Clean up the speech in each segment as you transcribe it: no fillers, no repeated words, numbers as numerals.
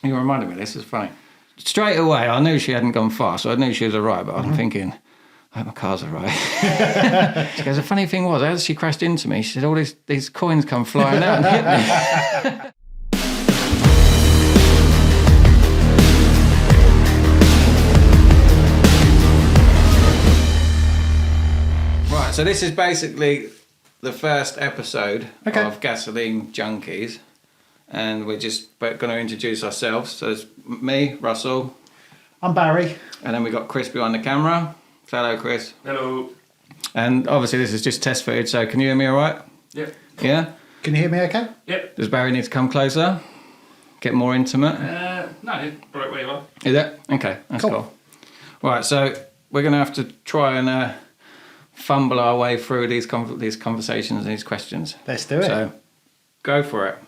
You reminded me of this. It's funny. Straight away, I knew she hadn't gone far, so I knew she was all right, but I'm thinking, I hope my car's all right. She goes, the funny thing was, as she crashed into me, she said, all these coins come flying out and hit me. Right, so this is basically the first episode of Gasoline Junkies, and we're just going to introduce ourselves. So it's me, Russell. I'm Barry. And then we got Chris behind the camera. Say hello, Chris. Hello. And obviously this is just test footage, so can you hear me all right? Yep. Yeah? Can you hear me okay? Yep. Does Barry need to come closer? Get more intimate? No, right where you are. Is it? Okay, that's cool. Right, so we're going to have to try and fumble our way through these conversations and these questions. Let's do it. So, go for it.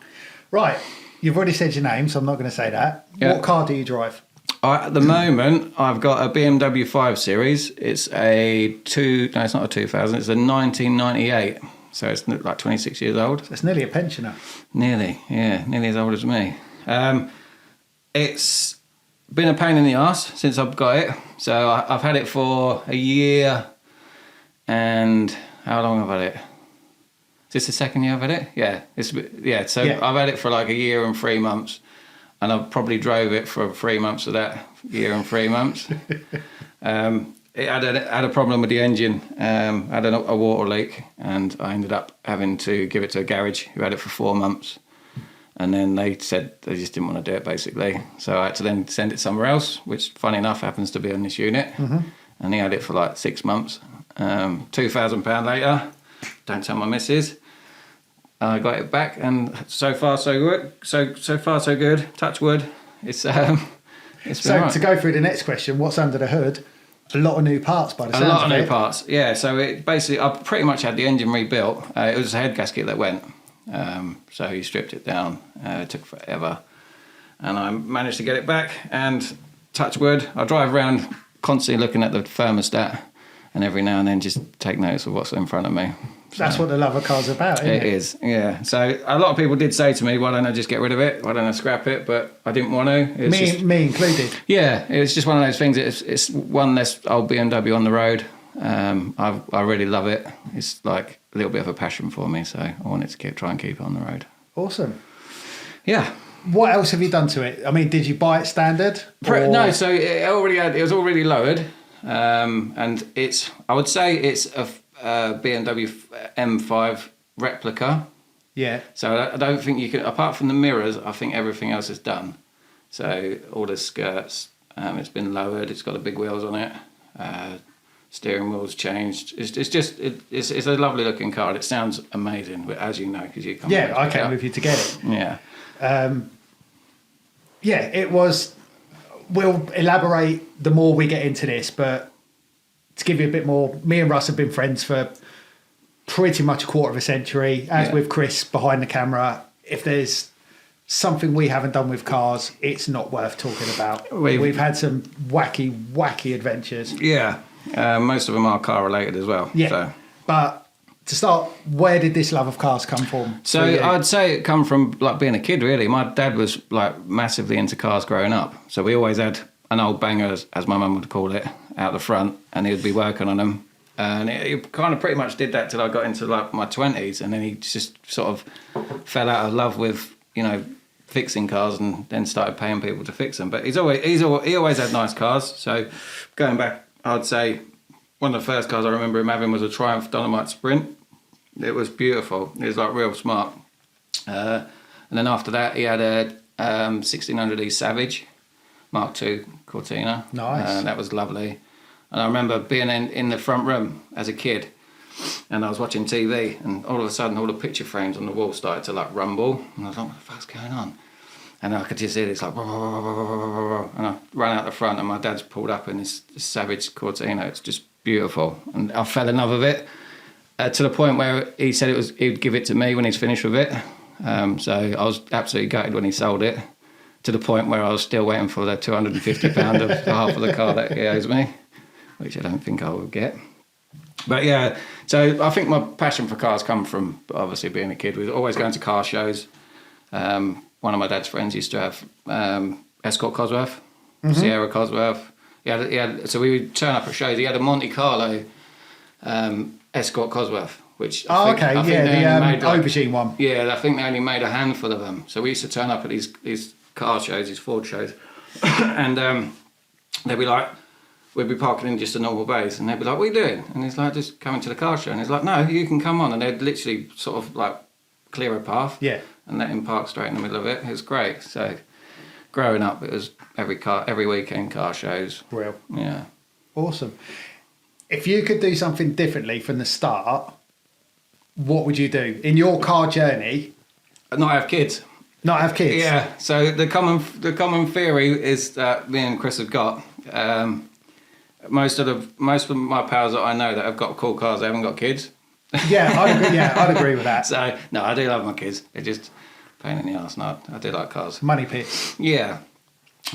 Right, you've already said your name, so I'm not going to say that. Yeah. What car do you drive? At the moment, I've got a BMW 5 Series. It's it's not a 2000, it's a 1998. So it's like 26 years old. So it's nearly a pensioner. Nearly as old as me. It's been a pain in the arse since I've got it. So I've had it for a year, and how long have I had it? Is this the second year I've had it? Yeah. So I've had it for like a year and 3 months, and I've probably drove it for 3 months of that year and 3 months. It had a problem with the engine, had a water leak, and I ended up having to give it to a garage who had it for 4 months. And then they said they just didn't want to do it, basically. So I had to then send it somewhere else, which, funny enough, happens to be on this unit. Mm-hmm. And he had it for like 6 months. £2,000 later, don't tell my missus, I got it back, and so far so good. So far so good. Touch wood. It's been So right. to go through the next question, what's under the hood? A lot of new parts by the sounds of it. A lot of new parts, yeah. So it basically, I pretty much had the engine rebuilt. It was a head gasket that went. So he stripped it down. It took forever. And I managed to get it back, and touch wood, I drive around constantly looking at the thermostat, and every now and then just take notice of what's in front of me. So that's what the love of cars about, isn't it? It is, yeah. So a lot of people did say to me, why don't I just get rid of it? Why don't I scrap it? But I didn't want to. Me included. Yeah, it was just one of those things. It's one less old BMW on the road. I really love it. It's like a little bit of a passion for me, so I wanted to try and keep it on the road. Awesome. Yeah. What else have you done to it? I mean, did you buy it standard? No, so it was already lowered, and I would say it's a BMW M5 replica. Yeah. So I don't think you can, apart from the mirrors, I think everything else is done. So all the skirts, it's been lowered. It's got the big wheels on it. Steering wheel's changed. It's a lovely looking car. It sounds amazing, as you know, because you come. Yeah, I came with you to get it. Yeah. It was. We'll elaborate the more we get into this, but to give you a bit more, me and Russ have been friends for pretty much a quarter of a century. As with Chris behind the camera, if there's something we haven't done with cars, it's not worth talking about. We've had some wacky adventures. Yeah. Most of them are car related as well. Yeah. So. But to start, where did this love of cars come from? So I'd say it come from like being a kid, really. My dad was like massively into cars growing up. So we always had an old banger, as my mum would call it, out the front, and he would be working on them. And he kind of pretty much did that till I got into like my 20s, and then he just sort of fell out of love with, fixing cars, and then started paying people to fix them. But he always had nice cars. So going back, I'd say one of the first cars I remember him having was a Triumph Dynamite Sprint. It was beautiful. It was like real smart. And then after that, he had a 1600E Savage Mark II Cortina. Nice. That was lovely. And I remember being in the front room as a kid, and I was watching TV, and all of a sudden all the picture frames on the wall started to like rumble, and I was like, what the fuck's going on? And I could just hear this like, and I ran out the front, and my dad's pulled up in this Savage Cortina. It's just beautiful, and I fell in love with it to the point where he said he'd give it to me when he's finished with it. So I was absolutely gutted when he sold it, to the point where I was still waiting for the £250 of half of the car that he owes me, which I don't think I will get. But yeah, so I think my passion for cars come from obviously being a kid. We were always going to car shows. one of my dad's friends used to have Escort Cosworth, Sierra Cosworth. He had, so we would turn up at shows. He had a Monte Carlo Escort Cosworth, which I think they only made, aubergine one. Yeah, I think they only made a handful of them. So we used to turn up at these car shows, these Ford shows, and they'd be like, we'd be parking in just a normal base, and they'd be like, "What are you doing?" And he's like, "Just coming to the car show." And he's like, "No, you can come on." And they'd literally sort of like clear a path, and let him park straight in the middle of it. It was great. So growing up, it was every weekend car shows. Real. Yeah. Awesome. If you could do something differently from the start, what would you do in your car journey? Not have kids. Not have kids. Yeah. So the common theory is that me and Chris have got. Most of my pals that I know that have got cool cars, they haven't got kids. Yeah, I'd agree with that. So no, I do love my kids. They're just a pain in the arse. No, I do like cars. Money pits. Yeah,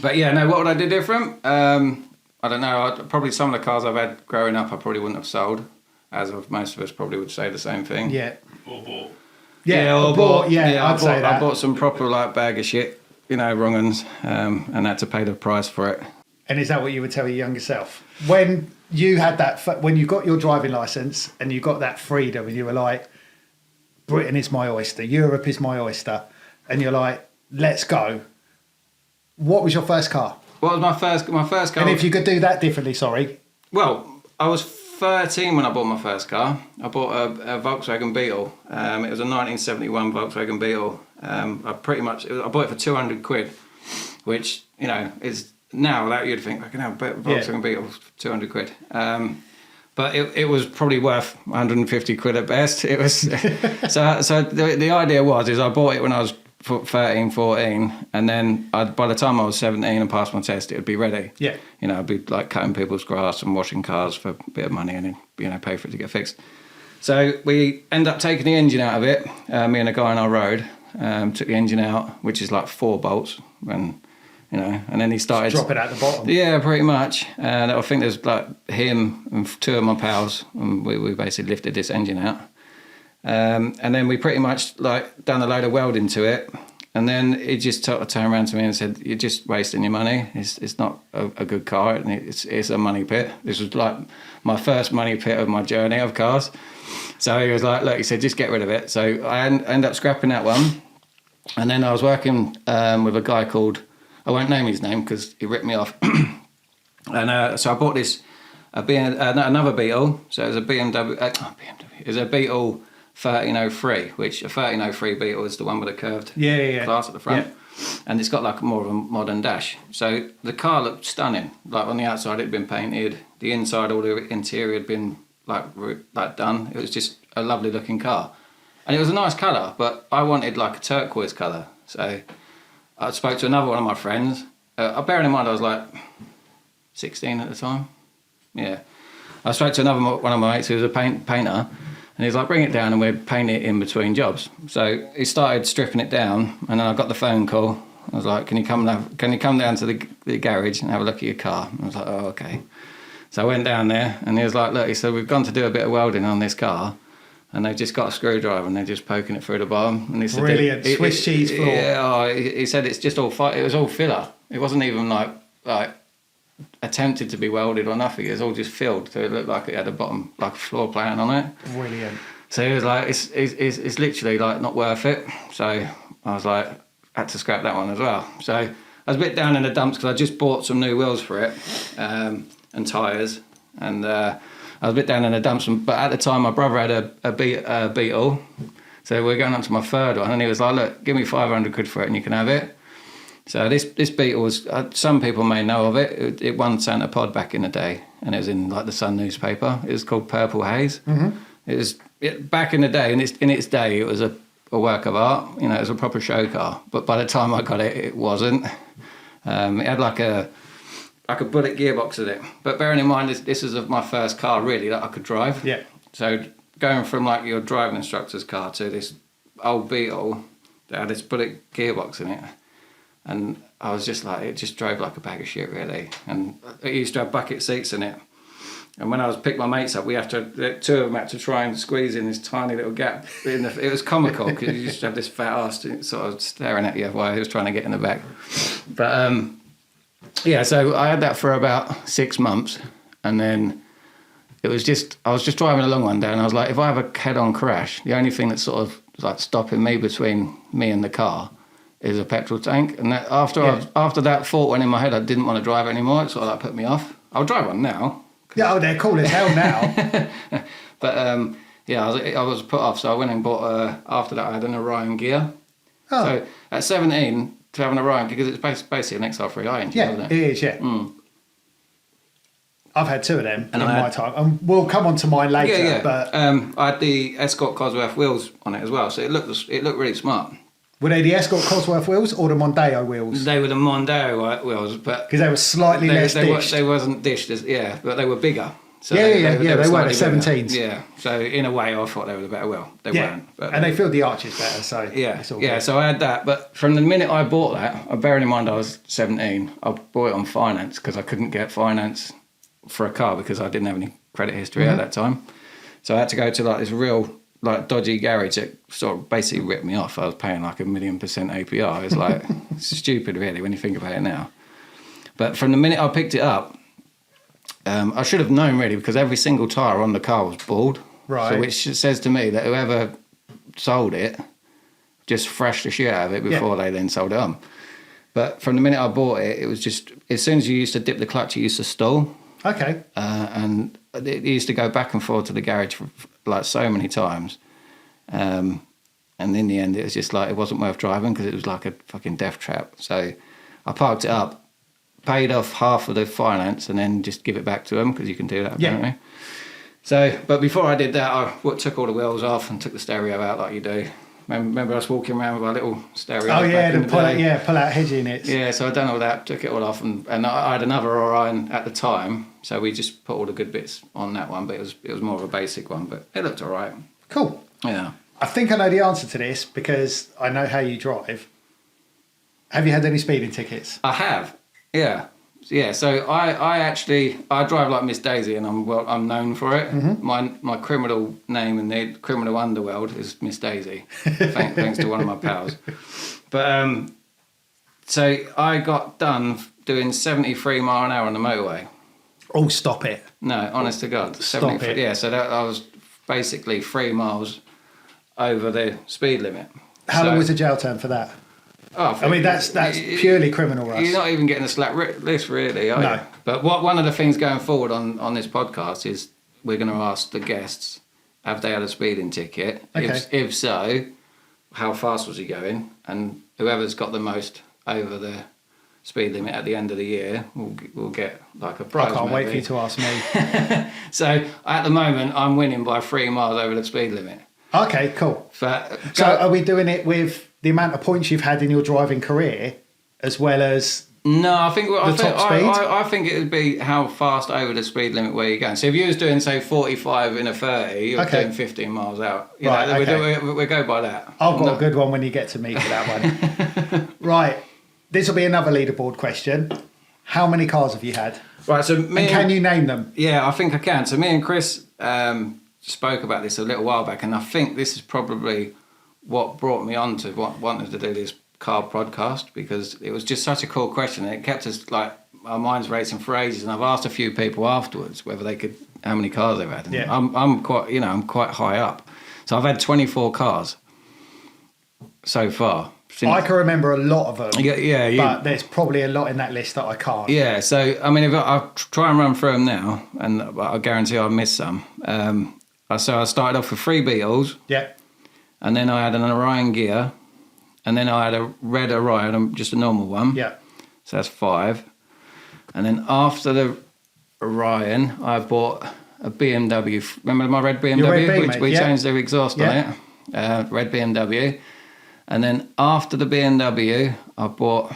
but yeah, no. What would I do different? I don't know. Probably some of the cars I've had growing up, I probably wouldn't have sold. As of most of us probably would say the same thing. Yeah. Or bought. Or bought. Yeah, I'd say that. I bought some proper like bag of shit, wrong uns, and had to pay the price for it. And is that what you would tell your younger self? When you had when you got your driving licence and you got that freedom and you were like, Britain is my oyster, Europe is my oyster, and you're like, let's go. What was your first car? What was my first car? And if you could do that differently, sorry. Well, I was 13 when I bought my first car. I bought a Volkswagen Beetle. It was a 1971 Volkswagen Beetle. I bought it for 200 quid, which, is... Now that you'd think I can have a Volkswagen Beetle for 200 quid, but it was probably worth 150 quid at best. It was so the idea is I bought it when I was 13, 14, and then by the time I was 17 and passed my test, it would be ready. Yeah, I'd be like cutting people's grass and washing cars for a bit of money, and then pay for it to get fixed. So we end up taking the engine out of it. Me and a guy on our road took the engine out, which is like 4 bolts and. And then he started... Just drop it at the bottom. Yeah, pretty much. And I think there's like him and 2 of my pals, and we basically lifted this engine out. And then we pretty much like done a load of welding to it. And then he just turned around to me and said, "You're just wasting your money. It's not a good car. And it's a money pit." This was like my first money pit of my journey of cars. So he was like, "Look," he said, "just get rid of it." So I ended up scrapping that one. And then I was working with a guy called... I won't name his name because he ripped me off. And so I bought another Beetle. So it was a BMW. It was a Beetle 1303, which a 1303 Beetle is the one with a curved glass at the front. Yeah. And it's got like more of a modern dash. So the car looked stunning. Like on the outside it had been painted. The inside, all the interior had been like done. It was just a lovely looking car. And it was a nice colour, but I wanted like a turquoise colour. So I spoke to another one of my friends. Bearing in mind I was like 16 at the time. Yeah. I spoke to another one of my mates who was a painter, and he's like, "Bring it down and we'll paint it in between jobs." So he started stripping it down, and then I got the phone call. I was like, "Can you come down to the garage and have a look at your car?" And I was like, "Oh, okay." So I went down there, and he was like, "Look," he said, "we've gone to do a bit of welding on this car, and they've just got a screwdriver and they're just poking it through the bottom." And he said, "Brilliant, Swiss cheese floor." Yeah, he said it's just all it was all filler. It wasn't even like attempted to be welded or nothing. It was all just filled, so it looked like it had a bottom, like a floor plan on it. Brilliant. So he was like, it's literally like not worth it. So I was like, had to scrap that one as well. So I was a bit down in the dumps because I just bought some new wheels for it and tyres, and I was a bit down in the dumps. But at the time, my brother had a Beetle, so we're going up to my third one, and he was like, "Look, give me 500 quid for it, and you can have it." So this Beetle was, some people may know of it. It won Santa Pod back in the day, and it was in like the Sun newspaper. It was called Purple Haze. Mm-hmm. It was back in the day, and in its day, it was a work of art. It was a proper show car. But by the time I got it, it wasn't. It had like a bullet gearbox in it. But bearing in mind, this was my first car really that I could drive. Yeah. So going from like your driving instructor's car to this old Beetle that had this bullet gearbox in it. And I was just like, it just drove like a bag of shit, really. And it used to have bucket seats in it. And when I was picked my mates up, the two of them had to try and squeeze in this tiny little gap. It was comical because you just have this fat ass sort of staring at you while he was trying to get in the back. But yeah, so I had that for about 6 months, and then I was just driving along one day, and I was like, if I have a head-on crash, the only thing that's sort of like stopping me between me and the car is a petrol tank. And that, after that thought went in my head, I didn't want to drive it anymore. It sort of like put me off. I'll drive one now. Yeah, they're cool as hell now. But yeah, I was put off, so I went and bought. After that, I had an Orion gear. Oh. So at 17, to have an Orion, because it's basically an XR3i engine, Yeah, isn't it is. Yeah. I've had 2 of them in my time, and we'll come on to mine later. Yeah. But I had the Escort Cosworth wheels on it as well, so it looked really smart. were they the Escort Cosworth wheels or the Mondeo wheels? They were the Mondeo wheels, but Because they were slightly less dished. They wasn't dished as but they were bigger. So They were the slightly 17s. bigger. Yeah, so in a way, I thought they were the better wheel. They weren't. But and they filled the arches better, so yeah, all yeah. good. So I had that, but from the minute I bought that, bearing in mind I was 17, I bought it on finance because I couldn't get finance for a car because I didn't have any credit history at that time. So I had to go to like this real like dodgy garage that sort of basically ripped me off. I was paying like 1,000,000% APR. It's like stupid, really, when you think about it now. But from the minute I picked it up, I should have known really because every single tyre on the car was bald. Right. So which says to me that whoever sold it just thrashed the shit out of it before they then sold it on. But from the minute I bought it, it was just, as soon as you used to dip the clutch, it used to stall. Okay. And it used to go back and forth to the garage for like so many times. And in the end, it was just like, it wasn't worth driving because it was like a fucking death trap. So I parked it up, paid off half of the finance and then just give it back to them because you can do that apparently. Yeah. So, but before I did that, I took all the wheels off and took the stereo out like you do. Remember us walking around with our little stereo? Oh yeah, pull out head units. Yeah, so I done all that, took it all off, and I had another Orion at the time, so we just put all the good bits on that one, but it was more of a basic one, but it looked all right. Cool. Yeah. I think I know the answer to this because I know how you drive. Have you had any speeding tickets? I have. Yeah. Yeah, so I drive like Miss Daisy, and I'm known for it. Mm-hmm. My criminal name in the criminal underworld is Miss Daisy, thanks to one of my pals. But so I got done doing 73 mile an hour on the motorway. Oh, stop it! No, honest to God, stop it. Yeah, so I was basically 3 miles over the speed limit. How long was the jail term for that? Oh, I mean, that's purely criminal, Russ. You're not even getting a slap list, really, are you? But one of the things going forward on this podcast is we're going to ask the guests, have they had a speeding ticket? Okay. If so, how fast was he going? And whoever's got the most over the speed limit at the end of the year will get like a prize. I can't wait for you to ask me. So at the moment, I'm winning by 3 miles over the speed limit. Okay, cool. So are we doing it with the amount of points you've had in your driving career, as well as no? I think top speed. I think it would be how fast over the speed limit where you're going. So if you was doing say 45 in a 30, you're doing 15 miles out. We go by that. I've got a good one when you get to me for that one. Right, this will be another leaderboard question. How many cars have you had? Right, so can you name them? Yeah, I think I can. So me and Chris spoke about this a little while back, and I think this is probably what brought me on to wanting to do this car podcast, because it was just such a cool question and it kept us like our minds racing for ages. And I've asked a few people afterwards whether they could, how many cars they've had. And I'm quite high up, so I've had 24 cars so far. I can remember a lot of them. Yeah. But there's probably a lot in that list that I can't. Yeah, so I mean, if I'll try and run through them now, and I guarantee I'll miss some. So I started off with 3 Beetles. Yeah. And then I had an Orion gear, and then I had a red Orion, just a normal one. Yeah. So that's 5. And then after the Orion, I bought a BMW. Remember my red BMW? Your red B, we changed the exhaust on it. Red BMW. And then after the BMW, I bought.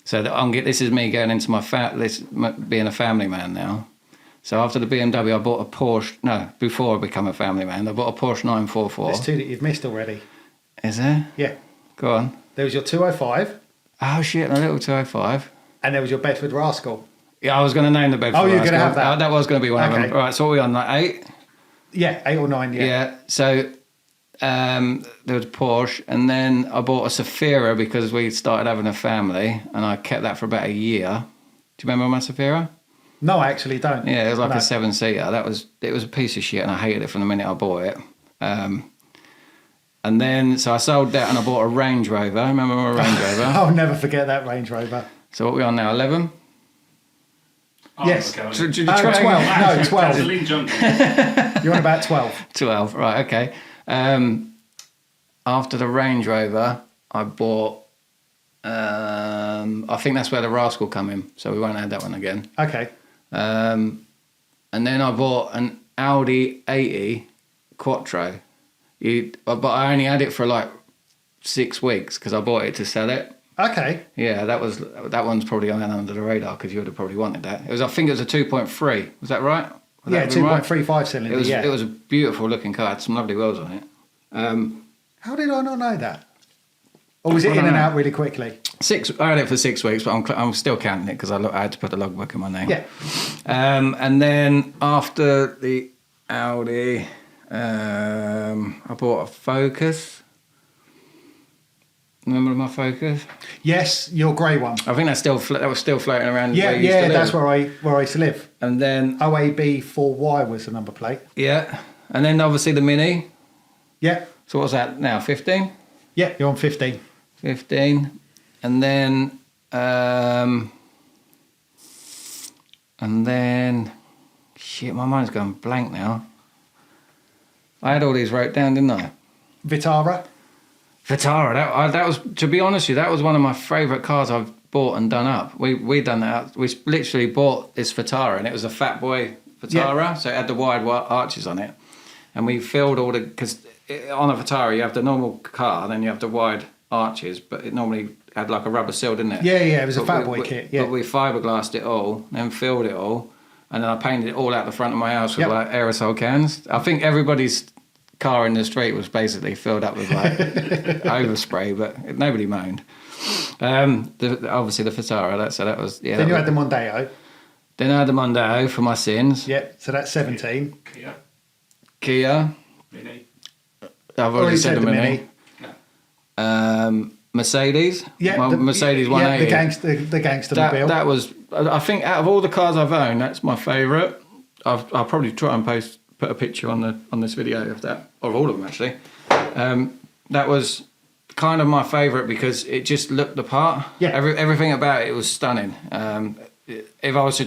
So this is me going into being a family man now. So after the BMW, I bought a Porsche. No, before I become a family man, I bought a Porsche 944. There's 2 that you've missed already. Is there? Yeah. Go on. There was your 205. Oh shit, a little 205. And there was your Bedford Rascal. Yeah, I was going to name the bed. Oh, you're going to have that. That was going to be one of Okay. them. All right, so what are we on, like 8? Yeah, 8 or 9. Yeah. Yeah. So there was a Porsche, and then I bought a Safira because we started having a family, and I kept that for about a year. Do you remember my Safira? No, I actually don't. Yeah, it was like No. a 7-seater. It was a piece of shit, and I hated it from the minute I bought it. And then, so I sold that and I bought a Range Rover. Remember my Range Rover? I'll never forget that Range Rover. So what are we on now, 11? Oh, Yes. okay. So, did you Oh, try 12. No, 12. Gasoline Junkies. You're on about 12. 12, right, okay. After the Range Rover, I bought, I think that's where the Rascal come in, so we won't add that one again. Okay. And then I bought an Audi 80 Quattro. But I only had it for like 6 weeks because I bought it to sell it. Okay. Yeah, that one's probably gone under the radar because you would have probably wanted that. I think it was a 2.3. Was that right? Was Yeah, that right? 2.35 cylinder. It was a beautiful looking car. It had some lovely wheels on it. How did I not know that? Or was it I in don't and know. out really quickly? I had it for 6 weeks, but I'm still counting it because I had to put the logbook in my name. Yeah. And then after the Audi, I bought a Focus. Remember my Focus? Yes, your grey one. I think that was still floating around. Yeah, where you used to live. that's where I used to live. And then OAB4Y was the number plate. yeah, and then obviously the Mini. Yeah. So what's that now? 15. Yeah, you're on 15. 15, and then shit, my mind's going blank now. I had all these wrote down, didn't I? Vitara. Vitara, that was, to be honest with you, that was one of my favourite cars I've bought and done up. We done that. We literally bought this Vitara, and it was a Fat Boy Vitara, so it had the wide arches on it, and we filled all the, because on a Vitara you have the normal car, then you have the wide arches, but it normally had like a rubber seal, didn't it? Yeah, it was a But Fat Boy kit. Yeah. But we fiberglassed it all, then filled it all, and then I painted it all out the front of my house with Yep. like aerosol cans. I think everybody's car in the street was basically filled up with like overspray, but nobody moaned. Obviously the Vitara, that was, yeah. Then you had the Mondeo. Then I had the Mondeo for my sins. Yep, so that's 17. Kia. Mini. I've already said the Mini. No. Mercedes. Yeah, My Mercedes 180. the gangster That, mobile. that was, I think, out of all the cars I've owned, that's my favourite. I'll probably try and put a picture on this video of that, or all of them actually. That was kind of my favourite because it just looked the part. Yeah. Everything about it was stunning. If I was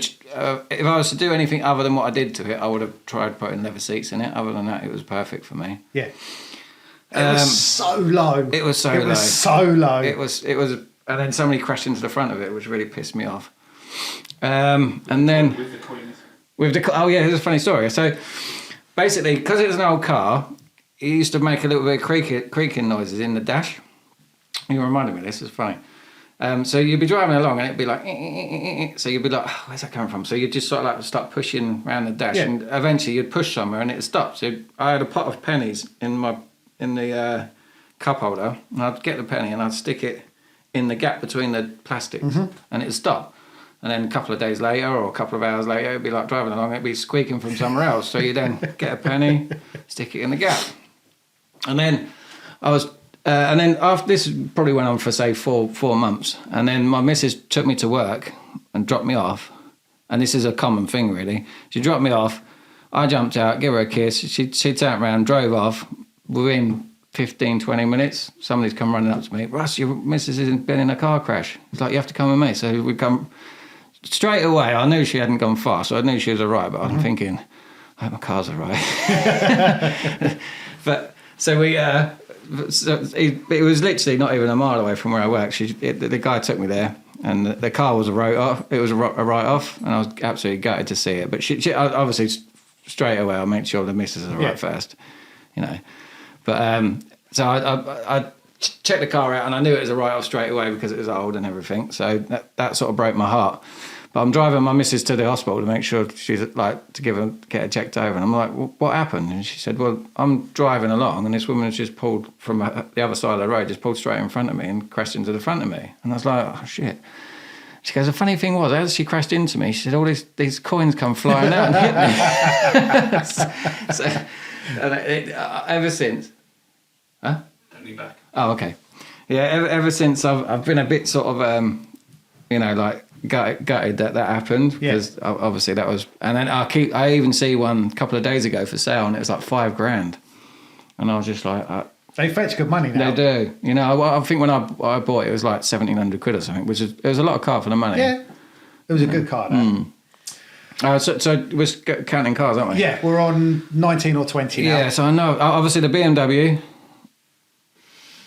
to do anything other than what I did to it, I would have tried putting leather seats in it. Other than that, it was perfect for me. Yeah. It was so low. It was so It low. was so low. It was, and then somebody crashed into the front of it, which really pissed me off. And then With the coins. oh yeah, here's a funny story. So basically, because it was an old car, it used to make a little bit of creaking noises in the dash. You reminded me of this. It's funny. So you'd be driving along and it'd be like, so you'd be like, oh, where's that coming from? So you'd just sort of like start pushing around the dash, Yeah. and eventually you'd push somewhere and it'd stop. So I had a pot of pennies in the cup holder, and I'd get the penny and I'd stick it in the gap between the plastics, and it'd stop. And then a couple of days later or a couple of hours later, it'd be like driving along, it'd be squeaking from somewhere else. So you then get a penny, stick it in the gap. And then and then after this probably went on for say four months. And then my missus took me to work and dropped me off. And this is a common thing really. She dropped me off, I jumped out, give her a kiss, she turned around, drove off. Within 15, 20 minutes, somebody's come running up to me. Russ, your missus has been in a car crash. It's like, you have to come with me. So we come straight away. I knew she hadn't gone far, so I knew she was all right. But I'm thinking, I hope my car's all right. But so we, it was literally not even a mile away from where I work. The guy took me there, and the car was a write-off. It was a write-off, and I was absolutely gutted to see it. But she obviously straight away, I made sure the missus is all right first, you know. But so I checked the car out, and I knew it was a write-off straight away because it was old and everything. So that sort of broke my heart. But I'm driving my missus to the hospital to make sure she's like to get her checked over, and I'm like, well, what happened? And she said, well, I'm driving along, and this woman has just pulled from the other side of the road, just pulled straight in front of me and crashed into the front of me. And I was like, oh shit. She goes, the funny thing was, as she crashed into me, she said, all these coins come flying out and hit me. Ever since. Huh? Don't lean back. Oh, okay. Yeah, ever since I've been a bit sort of, like gutted that happened. Because obviously that was... And then I even see one a couple of days ago for sale and it was like $5,000. And I was just like... They fetch good money now. They do. You know, I think when I bought it, it was like 1,700 quid or something, which is... It was a lot of car for the money. Yeah. It was a good car, though. So we're counting cars, aren't we? Yeah, we're on 19 or 20 now. Yeah, so I know. Obviously, the BMW.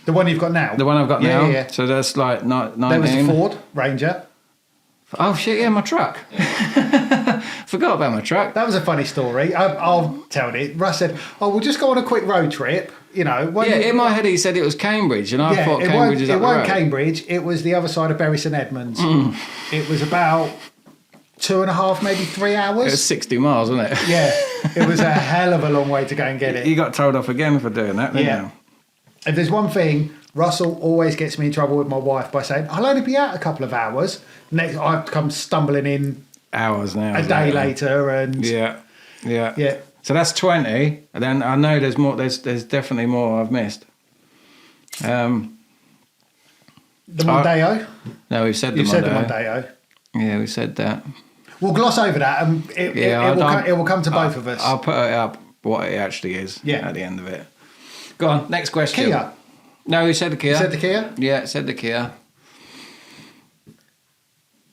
The one you've got now? The one I've got now. Yeah. So that's like 19. There was a Ford Ranger. Oh, shit, yeah, my truck. Forgot about my truck. That was a funny story. I'll tell it. Russ said, we'll just go on a quick road trip. You know. In my head, he said it was Cambridge, and I thought Cambridge is up the road. It wasn't Cambridge. It was the other side of Bury St Edmunds. It was about 2.5, maybe 3 hours. It was 60 miles, wasn't it? Yeah, it was a hell of a long way to go and get it. You got told off again for doing that, didn't you? If there's one thing, Russell always gets me in trouble with my wife by saying, I'll only be out a couple of hours. Next, I come stumbling in hours now. A day later. And Yeah. So that's 20, and then I know there's more. There's definitely more I've missed. The Mondeo. No, we've said the Mondeo. You've said the Mondeo. Yeah, we said that. We'll gloss over that, and it will come to both of us. I'll put it up what it actually is at the end of it. Go on, next question. Kia. No, we said the Kia. You said the Kia? Yeah, said the Kia.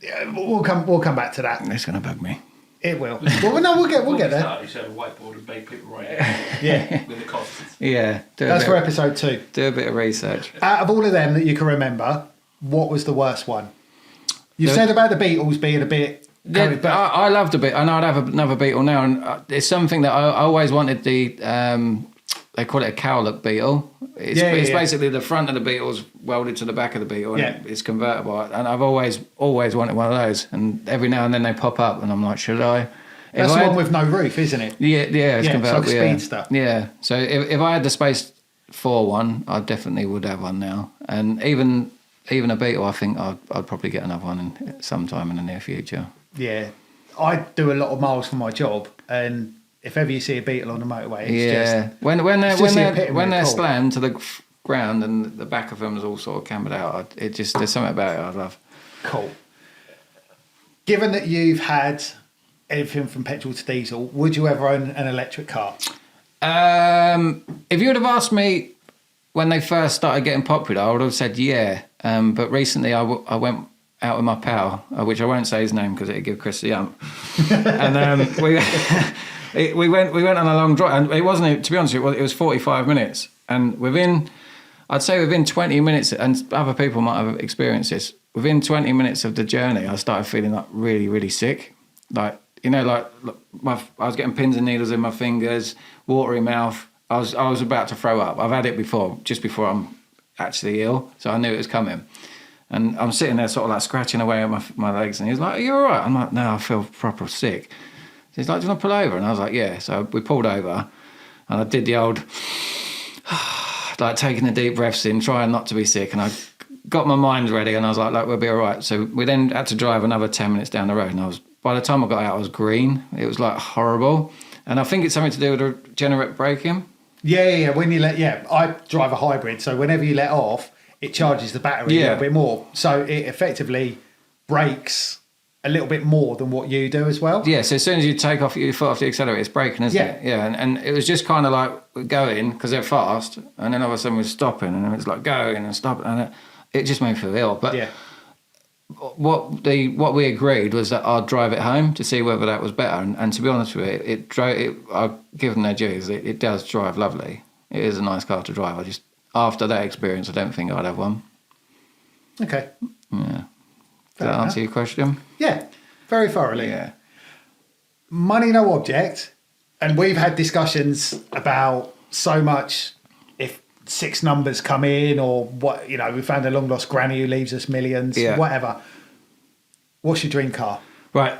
Yeah, we'll come back to that. It's going to bug me. It will. Well, no, we'll get there. You should have a whiteboard and make people write Yeah. with the costs. Yeah. That's for episode 2. Do a bit of research. Out of all of them that you can remember, what was the worst one? You said about the Beatles being a bit... Yeah, but I loved a bit. I know I'd have another Beetle now, and it's something that I always wanted. They call it a cowlook Beetle. It's basically the front of the Beetle's welded to the back of the Beetle, and it's convertible. And I've always wanted one of those. And every now and then they pop up, and I'm like, should I? That's the one with no roof, isn't it? Yeah, it's convertible. It's like a speedster. Yeah. So if I had the space for one, I definitely would have one now. And even a Beetle, I think I'd probably get another one sometime in the near future. Yeah, I do a lot of miles for my job, and if ever you see a Beetle on the motorway, it's just when they're slammed to the ground and the back of them is all sort of cambered out, there's something about it I love. Cool. Given that you've had anything from petrol to diesel, would you ever own an electric car? If you would have asked me when they first started getting popular, I would have said yeah. But recently I went out with my pal, which I won't say his name because it'd give Chris the ump. And we went on a long drive, and it wasn't, to be honest, it was 45 minutes. And within 20 minutes, and other people might have experienced this, within 20 minutes of the journey, I started feeling like really, really sick. Like, you know, I was getting pins and needles in my fingers, watery mouth. I was about to throw up. I've had it before, just before I'm actually ill, so I knew it was coming. And I'm sitting there sort of like scratching away at my legs, and he's like, "Are you all right?" I'm like, "No, I feel proper sick." So he's like, "Do you want to pull over?" And I was like, "Yeah." So we pulled over, and I did the old, like taking the deep breaths in, trying not to be sick, and I got my mind ready, and I was like, "We'll be all right." So we then had to drive another 10 minutes down the road, and by the time I got out, I was green. It was like horrible, and I think it's something to do with the regenerate braking. Yeah. When you I drive a hybrid, so whenever you let off, it charges the battery a little bit more. So it effectively brakes a little bit more than what you do as well. Yeah, so as soon as you take off your foot off the accelerator, it's braking, isn't it? Yeah, and it was just kind of like going, because they're fast, and then all of a sudden we're stopping, and it was like going and stopping, and it just made me feel ill. But what we agreed was that I'd drive it home to see whether that was better. And to be honest with you, I'll give them their dues. It does drive lovely. It is a nice car to drive. After that experience, I don't think I'd have one. Okay. Yeah. Does that answer your question? Yeah, very thoroughly. Yeah. Money, no object. And we've had discussions about so much, if 6 numbers come in, or what, you know, we found a long lost granny who leaves us millions, whatever. What's your dream car? Right.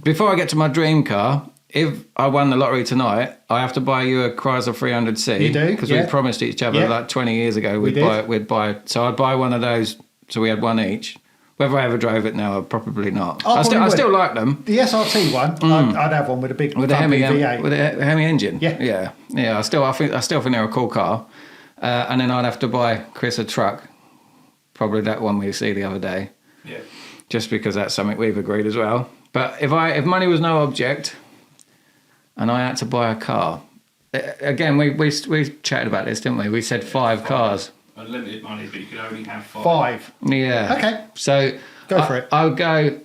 Before I get to my dream car, if I won the lottery tonight, I have to buy you a Chrysler 300C. You do? Because we promised each other like 20 years ago we'd buy. So I'd buy one of those, so we had one each. Whether I ever drove it now, probably not. Oh, I still like them. The SRT one, I'd have one with a big With a Hemi V8. with a Hemi engine. Yeah. Yeah. I still think they're a cool car. And then I'd have to buy Chris a truck, probably that one we see the other day. Yeah. Just because that's something we've agreed as well. But if money was no object, and I had to buy a car, again we chatted about this, didn't we? We said 5 cars. Unlimited money, but you could only have 5. 5. Yeah. Okay. So Go for it. I would go.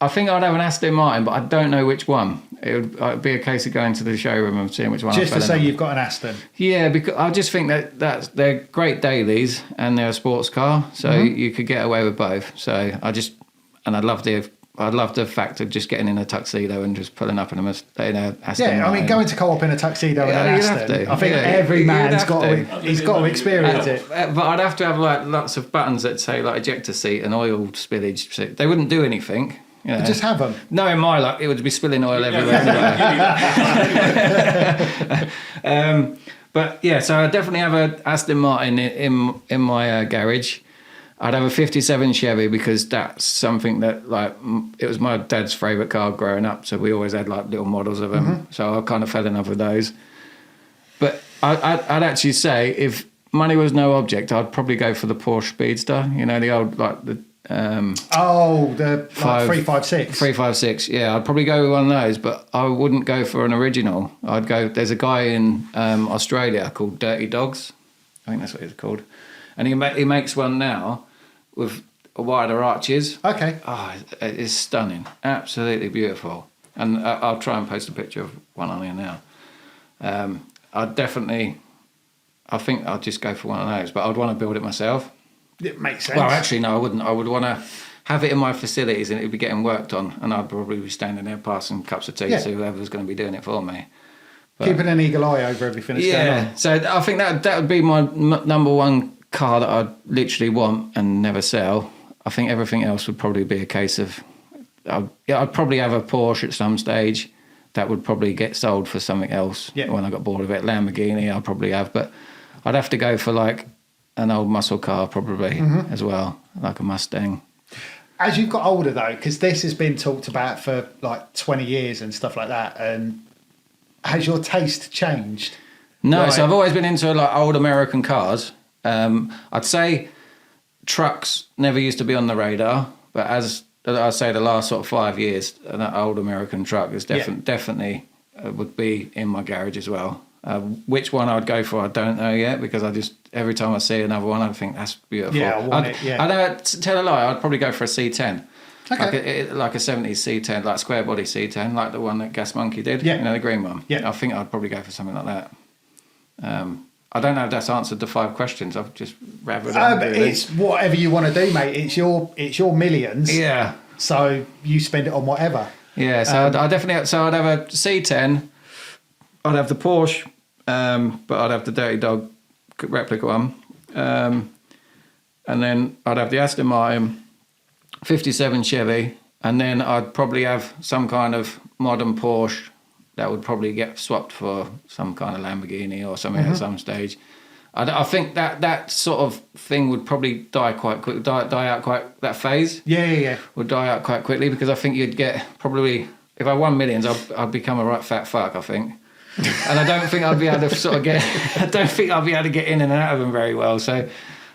I think I'd have an Aston Martin, but I don't know which one. It'd be a case of going to the showroom and seeing which one. Just I to say you've got an Aston. Yeah, because I just think that they're great dailies and they're a sports car, so you could get away with both. So I'd love the fact of just getting in a tuxedo and just pulling up in a Aston Yeah, I mean, Martin. going to co-op in a tuxedo and an you'd have Aston. to. I think Yeah, every you'd man's have got to. he's got to experience it. But I'd have to have like lots of buttons that say like ejector seat and oil spillage. So they wouldn't do anything. You know. Just have them. Knowing my luck, it would be spilling oil everywhere. Anyway. But yeah, so I definitely have a Aston Martin in my garage. I'd have a 57 Chevy because that's something that it was my dad's favourite car growing up. So we always had like little models of them. So I kind of fell in love with those. But I'd actually say if money was no object, I'd probably go for the Porsche Speedster. You know, the old the 356. 356, yeah. I'd probably go with one of those, but I wouldn't go for an original. There's a guy in Australia called Dirty Dogs. I think that's what it's called. And he makes one now with wider arches. Okay. Oh, it's stunning. Absolutely beautiful. And I'll try and post a picture of one on here now. I think I'd just go for one of those, but I'd want to build it myself. It makes sense. Well, actually, no, I wouldn't. I would want to have it in my facilities and it'd be getting worked on, and I'd probably be standing there passing cups of tea to whoever's going to be doing it for me. But, keeping an eagle eye over everything that's going on. So I think that would be my number one car that I'd literally want and never sell. I think everything else would probably be a case of... I'd probably have a Porsche at some stage that would probably get sold for something else when I got bored of it. Lamborghini I'd probably have, but I'd have to go for like an old muscle car probably as well, like a Mustang. As you've got older though, because this has been talked about for like 20 years and stuff like that, and has your taste changed? No, so I've always been into like old American cars. I'd say trucks never used to be on the radar, but as I'd say the last sort of 5 years, an old American truck is definitely would be in my garage as well. Which one I'd go for, I don't know yet, because every time I see another one, I think that's beautiful. Yeah, I want it, yeah. I don't tell a lie, I'd probably go for a C10. Okay. Like a 70s C10, like square body C10, like the one that Gas Monkey did. Yeah. You know, the green one. Yeah. I think I'd probably go for something like that. I don't know if that's answered the 5 questions. I've just rattled on. It's whatever you want to do, mate. It's your millions. Yeah. So you spend it on whatever. Yeah. So I'd definitely. So I'd have a C10. I'd have the Porsche, but I'd have the Dirty Dog replica one, and then I'd have the Aston Martin, 57 Chevy, and then I'd probably have some kind of modern Porsche that would probably get swapped for some kind of Lamborghini or something at some stage. I think that sort of thing would probably die quite quick, die out quite. That phase, would die out quite quickly, because I think you'd get probably, if I won millions, I'd become a right fat fuck, I think. And I don't think I'd be able to sort of get. I don't think I'd be able to get in and out of them very well. So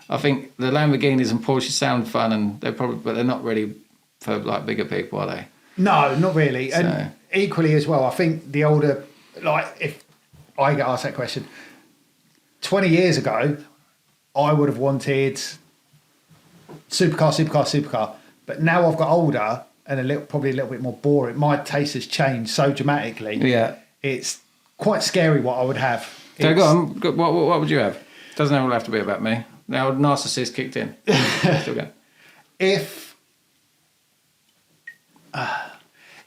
I think the Lamborghinis and Porsches sound fun, and but they're not really for like bigger people, are they? No, not really. So. And equally as well, I think the older, like if I get asked that question, 20 years ago, I would have wanted supercar. But now I've got older and probably a little bit more boring. My taste has changed so dramatically. Yeah. It's quite scary what I would have. So go on. What would you have? Doesn't all have to be about me. Now narcissist kicked in. Still go. If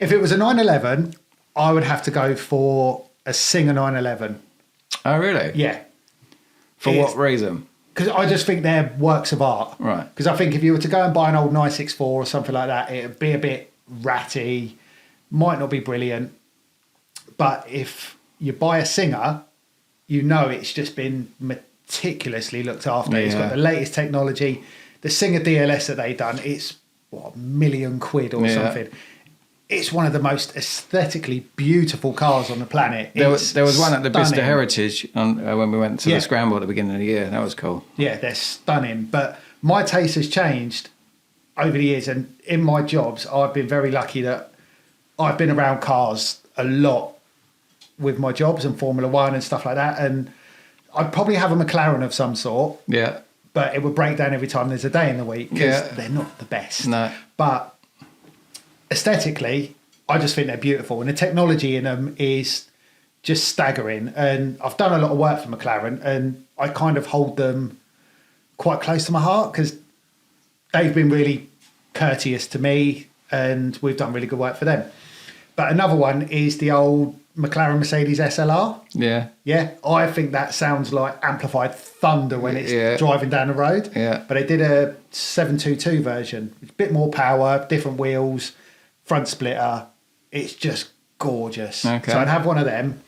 it was a 911, I would have to go for a Singer 911. Oh, really? Yeah. For what reason? Because I just think they're works of art. Right. Because I think if you were to go and buy an old 964 or something like that, it'd be a bit ratty, might not be brilliant. But if you buy a Singer, you know it's just been meticulously looked after. It's got the latest technology. The Singer DLS that they've done, it's what, £1,000,000 or Yeah. something. It's one of the most aesthetically beautiful cars on the planet. There was one at the Bicester stunning. Heritage when we went to Yeah. the Scramble at the beginning of the year. That was cool. Yeah, they're stunning. But my taste has changed over the years, and in my jobs, I've been very lucky that I've been around cars a lot with my jobs and Formula One and stuff like that. And I'd probably have a McLaren of some sort, Yeah. but it would break down every time there's a day in the week because Yeah. they're not the best. No. But aesthetically, I just think they're beautiful, and the technology in them is just staggering. And I've done a lot of work for McLaren, and I kind of hold them quite close to my heart because they've been really courteous to me, and we've done really good work for them. But another one is the old McLaren Mercedes SLR. Yeah. Yeah, I think that sounds like amplified thunder when it's Yeah. driving down the road. Yeah. But they did a 722 version, a bit more power, different wheels, front splitter. It's just gorgeous. Okay. So I'd have one of them,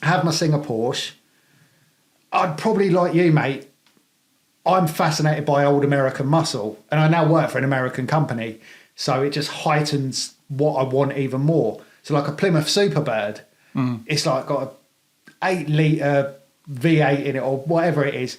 have my Singer Porsche. I'd probably, like you, mate, I'm fascinated by old American muscle, and I now work for an American company, so it just heightens what I want even more. So like a Plymouth Superbird, it's like got a 8-litre V8 in it or whatever it is.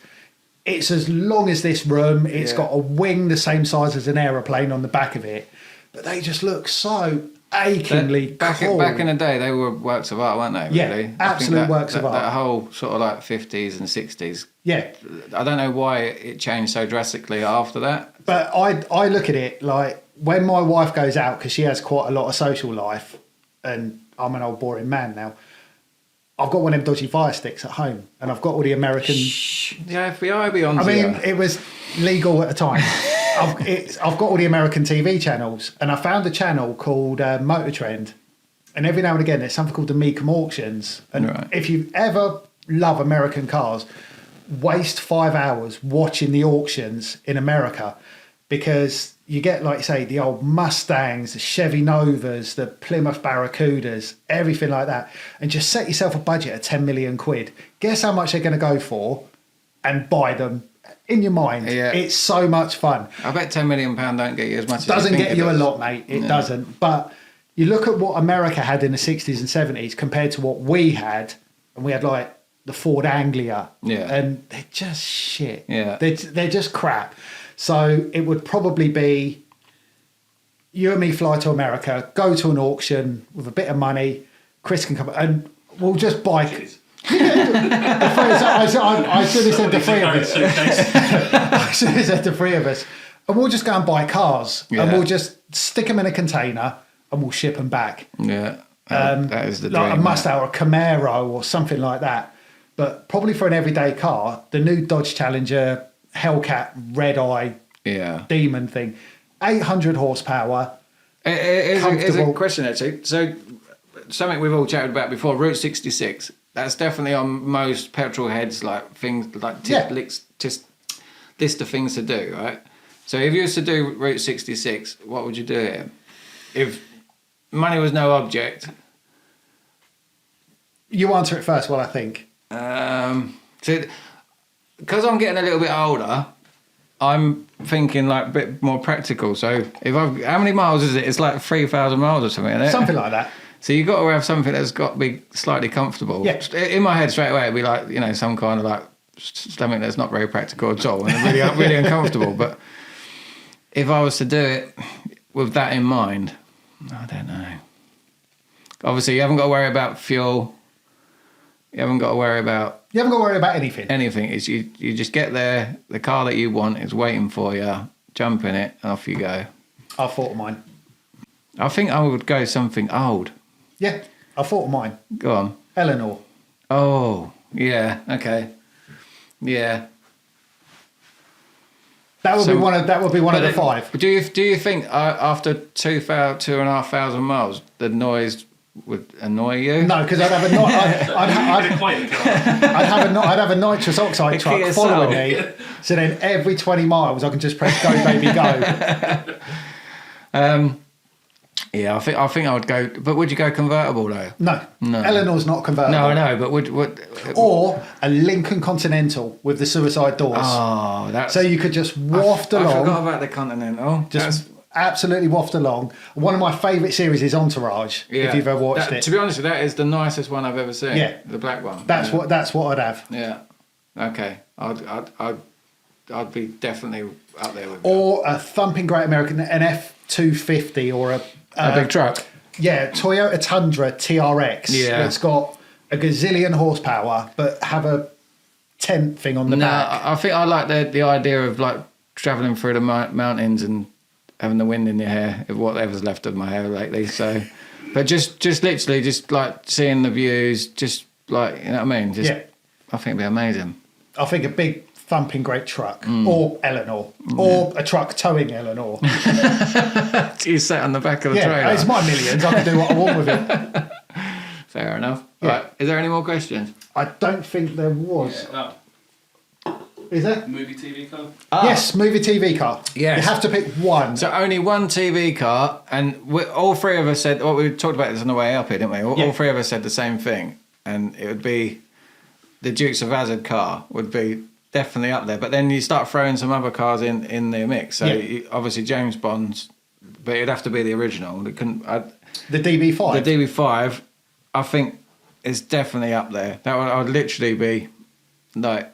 It's as long as this room. It's Yeah. got a wing the same size as an aeroplane on the back of it, but they just look so achingly Back cool. in the day, they were works of art, weren't they? Yeah, Really? absolute I think works of art. That whole sort of like 50s and 60s. Yeah, I don't know why it changed so drastically after that. but I look at it like when my wife goes out, because she has quite a lot of social life, and I'm an old boring man now. I've got one of them dodgy fire sticks at home, and I've got all the American. The FBI be on. I mean, it was legal at the time. I've got all the American TV channels, and I found a channel called Motor Trend, and every now and again there's something called the Meekum Auctions. And Right. if you ever love American cars, waste 5 hours watching the auctions in America, because you get, like you say, the old Mustangs, the Chevy Novas, the Plymouth Barracudas, everything like that, and just set yourself a budget of 10 million quid. Guess how much they're going to go for, and buy them in your mind. Yeah. It's so much fun. I bet £10 million don't get you as much as Doesn't you think get it you a does. lot, mate. It Yeah. doesn't. But you look at what America had in the 60s and 70s compared to what we had, and we had like the Ford Anglia, Yeah. and they're just shit. Yeah. They're just crap. So it would probably be you and me fly to America, go to an auction with a bit of money. Chris can come and we'll just buy. Cheers. I should have said the three of us. Suitcase. I should have said the three of us. And we'll just go and buy cars, and Yeah. we'll just stick them in a container, and we'll ship them back. Yeah. That is the Like dream. a Mustang or a Camaro or something like that. But probably for an everyday car, the new Dodge Challenger Hellcat Red Eye Yeah. Demon thing, 800 horsepower. It's a Comfortable. question actually. So something we've all chatted about before, Route 66. That's definitely on most petrol heads, like things like Yeah. list of things to do, right? So if you was to do Route 66, what would you do here? If money was no object, You answer it first, what I think. so because I'm getting a little bit older, I'm thinking like a bit more practical. So if how many miles is it? It's like 3,000 miles or something, isn't it? Something like that. So you've got to have something that's got to be slightly comfortable. Yeah. In my head straight away, it'd be like, you know, some kind of like something that's not very practical at all and really, really uncomfortable. But if I was to do it with that in mind, I don't know. Obviously, you haven't got to worry about fuel. You haven't got to worry about You haven't got to worry about anything. anything. It's you just get there, the car that you want is waiting for you, jump in it, and off you go. I thought of mine. I think I would go something old. Yeah, I thought of mine. Go on. Eleanor. Oh, yeah, okay. Yeah. That would So- be one of the But five. Do you think after 2,500 miles the noise would annoy you? No, because I'd have a You're quite a car. I'd have a nitrous oxide A truck Kia following Soul. me. So then every 20 miles I can just press go baby go. Yeah, I think I would go. But would you go convertible though? No. No. Eleanor's not convertible. No, I know. But would Or a Lincoln Continental with the suicide doors. Oh, that's. So you could just waft I along. forgot about the Continental. Just absolutely waft along. One of my favourite series is Entourage. Yeah. If you've ever watched That, it, to be honest, that is the nicest one I've ever seen. Yeah. The black one. that's what I'd have. Yeah. Okay. I'd be definitely up there with. Or a thumping great American, an F250 or a big truck. Yeah, Toyota Tundra TRX. Yeah. That's got a gazillion horsepower, but have a tent thing on the back. I think I like the idea of like travelling through the mountains and having the wind in your hair, whatever's left of my hair lately. So, but just literally, just like seeing the views, just like, you know what I mean? Just, Yeah. I think it'd be amazing. I think a big thumping great truck, or Eleanor, or a truck towing Eleanor. You sat on the back of the trailer. Yeah, it's my millions. I can do what I want with it. Fair enough. Yeah. Right. Is there any more questions? I don't think there was. Oh, Is there? movie TV car. Yes, movie TV car. Yes. You have to pick one. So only one TV car, and all three of us said, well, we talked about this on the way up here, didn't we? All three of us said the same thing, and it would be the Dukes of Hazzard car would be definitely up there. But then you start throwing some other cars in the mix. So obviously James Bond's, but it'd have to be the original. It couldn't. The DB5. The DB5, I think, is definitely up there. I would literally be like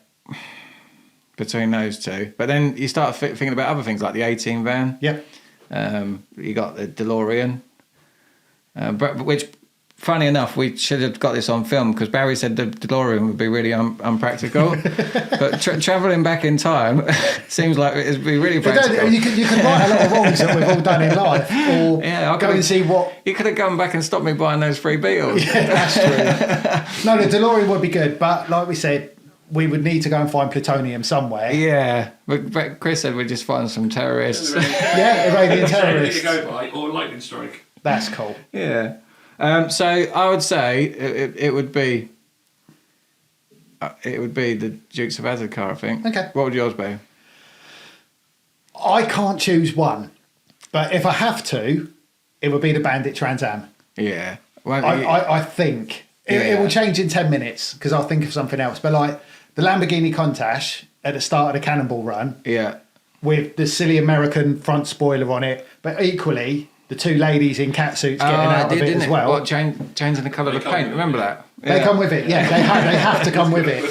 between those two. But then you start thinking about other things like the 18 van. Yep. You got the DeLorean, but which, funny enough, we should have got this on film because Barry said the DeLorean would be really unpractical. But travelling back in time seems like it'd be really practical. You can right a lot of wrongs that we've all done in life, or go and see what. You could have gone back and stopped me buying those 3 Beetles. Yeah, that's true. No, the DeLorean would be good, but like we said, we would need to go and find plutonium somewhere. Yeah, but Chris said we'd just find some terrorists. Yeah, Iranian terrorists. To go by, or a lightning strike. That's cool. Yeah. So I would say it would be the Dukes of Hazzard car, I think. Okay. What would yours be? I can't choose one, but if I have to, it would be the Bandit Trans Am. Yeah. Well, I think it will change in 10 minutes because I'll think of something else. But like the Lamborghini Countach at the start of the Cannonball Run, yeah. with the silly American front spoiler on it, but equally the two ladies in catsuits getting out of it as well. What, changing the colour of the paint? Remember that? They come with it. Yeah, they have to come with it.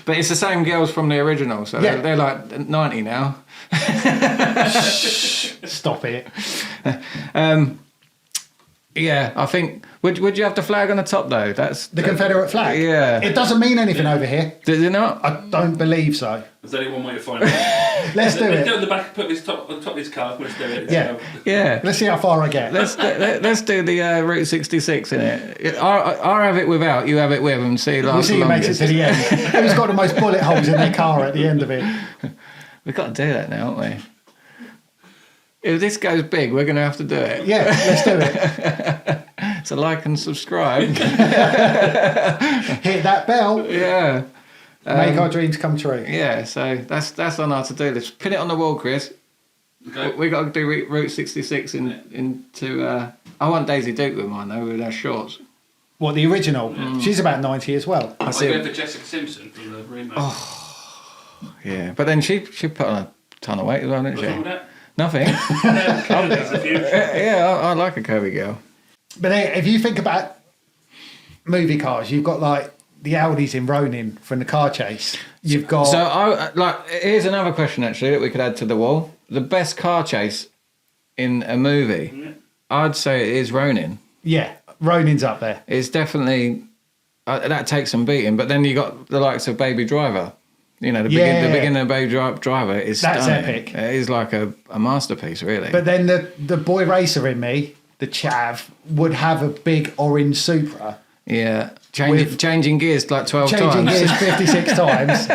But it's the same girls from the original, so they're like 90 now. Stop it. Yeah, I think. Would you have the flag on the top though? That's The Confederate flag. Yeah. It doesn't mean anything over here. Does it not? I don't believe so. There's only one way to find out. Let's do Let's it. do it on the back, put this top on top of this car. Let's do it. Yeah. Yeah. Let's see how far I get. Let's do the Route 66 in it. I have it without, you have it with, and see. We'll see who makes it to the end. Who's got the most bullet holes in their car at the end of it? We've got to do that now, haven't we? If this goes big, we're going to have to do it. Yeah, let's do it. So like and subscribe. Hit that bell. Yeah. Make our dreams come true. Yeah, so that's on our to-do list. Pin it on the wall, Chris. Okay. We got to do Route 66 into... I want Daisy Duke with mine, though, with her shorts. What, the original? She's about 90 as well. I go for Jessica Simpson from the remake. Yeah, but then she put on a ton of weight as well, didn't What's wrong she? with that? Nothing. That's the future. Yeah, I like a curvy girl. But if you think about movie cars, you've got like the Audis in Ronin from the car chase. You've got... So here's another question actually that we could add to the wall. The best car chase in a movie, I'd say it is Ronin. Yeah, Ronin's up there. It's definitely... that takes some beating, but then you got the likes of Baby Driver. You know, the beginning of Baby Driver is That's stunning. epic. It is like a masterpiece, really. But then the boy racer in me, the chav, would have a big orange Supra. Yeah, changing gears like 12 times. Changing gears 56 times.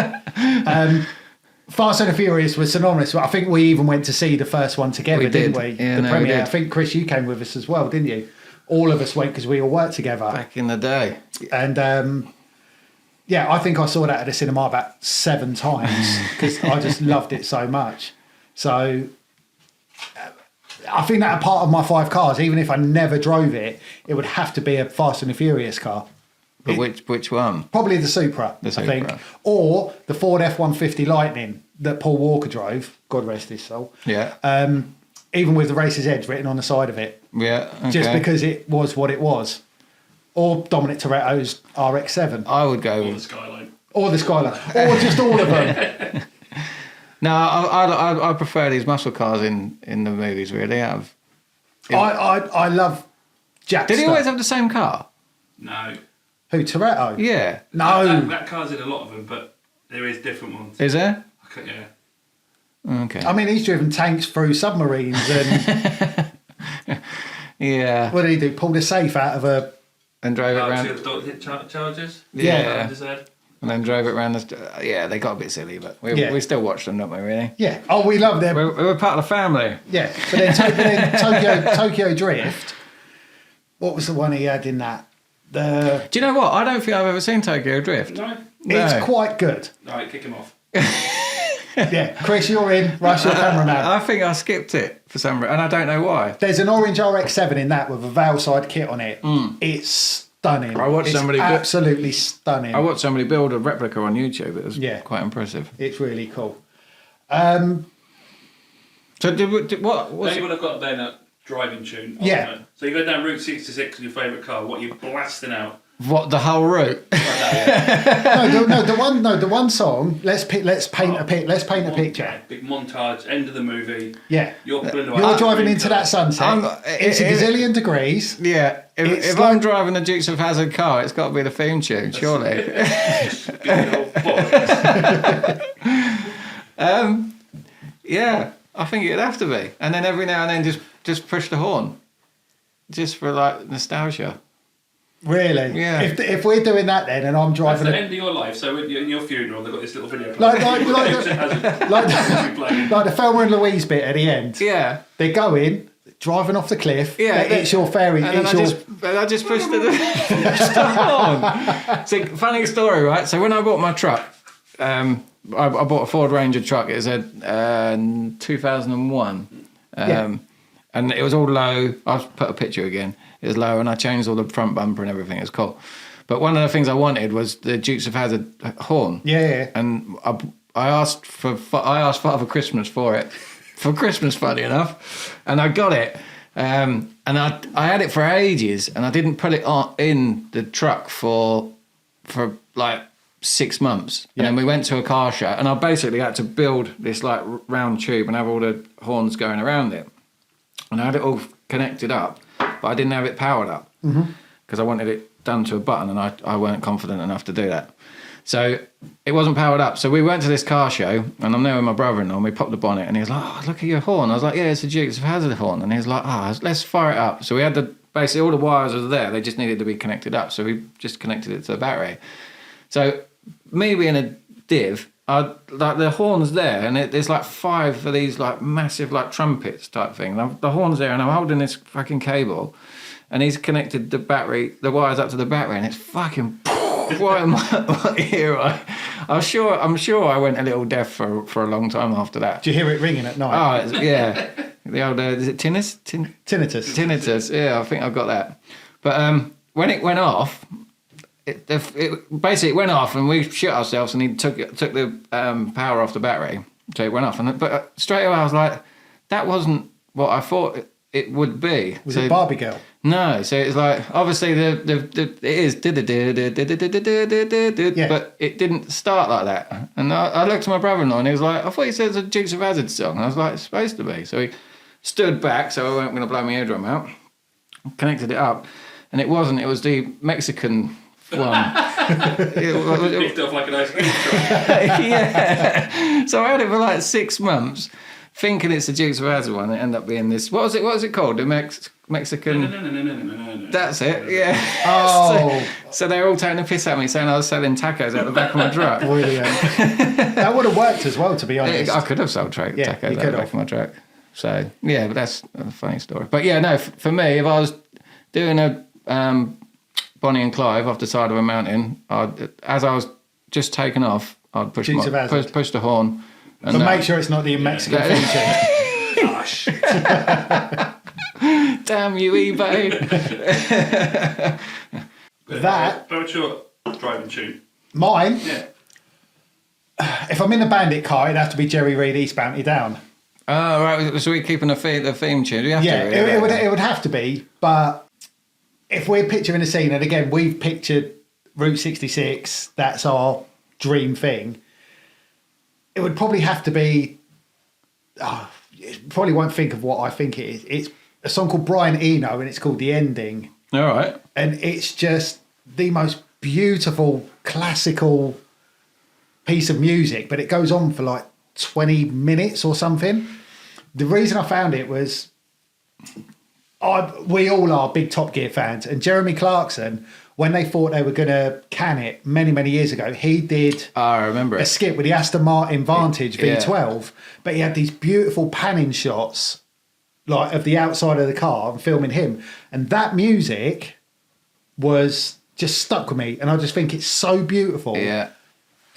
Fast and the Furious was synonymous. I think we even went to see the first one together, We did. didn't we? Yeah, the premiere. we did. I think, Chris, you came with us as well, didn't you? All of us went because we all worked together. Back in the day. And yeah, I think I saw that at the cinema about 7 times because I just loved it so much. So I think that a part of my 5 cars, even if I never drove it, it would have to be a Fast and the Furious car. But which one? Probably the Supra, The I think. Supra. Or the Ford F-150 Lightning that Paul Walker drove, God rest his soul. Yeah. even with the Racer's Edge written on the side of it, Yeah. Okay. just because it was what it was. Or Dominic Toretto's RX-7. I would go Or the with. Skyline. Or the Skyline. Or just all of them. No, I prefer these muscle cars in the movies. Really, I love Jack. Did he always have the same car? No. Who, Toretto? Yeah. No. That car's in a lot of them, but there is different ones. Is there? Yeah. Okay. I mean, he's driven tanks through submarines and Yeah. what did he do? Pulled a safe out of a... And drove it Oh, around. see the dot hit charges? Yeah. Just said. And then drove it around the. Yeah, they got a bit silly, but we still watched them, don't we? Really. Yeah. Oh, we love them. We were part of the family. Yeah. But then Tokyo Drift, what was the one he had in that? Do you know what? I don't think I've ever seen Tokyo Drift. No. It's quite good. Alright, kick him off. Yeah. Chris, you're in. Russ, your cameraman. I think I skipped it for some reason, and I don't know why. There's an orange RX-7 in that with a valve side kit on it. It's stunning. I watched somebody do- absolutely stunning. I watched somebody build a replica on YouTube. It was Yeah. quite impressive. It's really cool. So what was Then you it? would have got then a driving tune. Yeah. ultimate. So you go down Route 66 in your favourite car, what are you blasting out? What, the whole route? Like that, yeah. The one song. Let's paint a picture. Yeah, big montage, end of the movie. Yeah. You're pulling away. You're driving into that sunset. It's a it- gazillion degrees. Yeah, It's if like- I'm driving the Dukes of Hazzard car, it's got to be the theme tune, surely. Good old bollocks. Yeah, I think it'd have to be. And then every now and then just push the horn, just for like nostalgia. Really? Yeah. If we're doing that then, and I'm That's driving the end of your life. So in your funeral, they've got this little video. Like playing. like the Thelma and Louise bit at the end. Yeah, They're going, driving off the cliff. yeah. It's your fairy. And then I just pushed the horn. See, funny story, right? So when I bought my truck, I bought a Ford Ranger truck. It was a 2001. And it was all low. I'll put a picture again. It was low, and I changed all the front bumper and everything. It was cool. But one of the things I wanted was the Dukes of Hazzard horn. Yeah. And I asked Father Christmas for it, for Christmas, funny enough, and I got it. And I had it for ages, and I didn't put it in the truck for like 6 months. And then we went to a car show, and I basically had to build this like round tube and have all the horns going around it. And I had it all connected up, but I didn't have it powered up because I wanted it done to a button, and I weren't confident enough to do that. So it wasn't powered up. So we went to this car show, and I'm there with my brother-in-law, and we popped the bonnet, and he was like, "Oh, look at your horn." I was like, "Yeah, it's a Dukes of Hazzard horn." And he was like, let's fire it up. So we had basically all the wires were there. They just needed to be connected up. So we just connected it to the battery. So me being a div, like the horn's there, and there's like 5 of these like massive like trumpets type thing. The horn's there, and I'm holding this fucking cable, and he's connected the wires up to the battery, and it's fucking right in my ear. I'm sure I went a little deaf for a long time after that. Do you hear it ringing at night? Oh yeah, the old is it tinnitus? Tinnitus. Tinnitus. Yeah, I think I've got that. But when it went off. It basically went off, and we shit ourselves, and he took the power off the battery, so it went off. But straight away I was like, that wasn't what I thought it would be. Was it Barbie Girl? No, so it's like obviously it is but it didn't start like that. And I looked at my brother-in-law, and he was like, I thought you said it's a Dukes of Hazzard song. And I was like, it's supposed to be. So he stood back, so I wasn't going to blow my eardrum out. Connected it up, and it wasn't. It was the Mexican one. Picked off like an ice cream truck. Yeah. So I had it for like 6 months, thinking it's the Dukes of Hazzard one. It ended up being this. What was it called? The Mexican. No. That's it. Yeah. Oh. So they're all taking a piss at me, saying I was selling tacos out the back of my truck. Brilliant. That would have worked as well, to be honest. I could have sold tacos out the back of my truck. So yeah, but that's a funny story. But yeah, no, for me, if I was doing a Bonnie and Clive off the side of a mountain, as I was just taking off, I'd push the horn. But make sure it's not the Mexican feature. Gosh. Damn you, eBay. That. But what's your driving tune? Mine, Yeah. if I'm in a bandit car, it'd have to be Jerry Reed, Eastbound and Down. Oh, right. So we're keeping the theme tune. Do you have Yeah, to? Really? it would have to be. But if we're picturing a scene, and again, we've pictured Route 66, that's our dream thing, it would probably have to be... you probably won't think of what I think it is. It's a song called Brian Eno, and it's called The Ending. All right. And it's just the most beautiful, classical piece of music, but it goes on for like 20 minutes or something. The reason I found it was we all are big Top Gear fans, and Jeremy Clarkson, when they thought they were going to can it many, many years ago, he did I remember a skit with the Aston Martin Vantage V12, but he had these beautiful panning shots like of the outside of the car and filming him. And that music was just stuck with me, and I just think it's so beautiful. Yeah.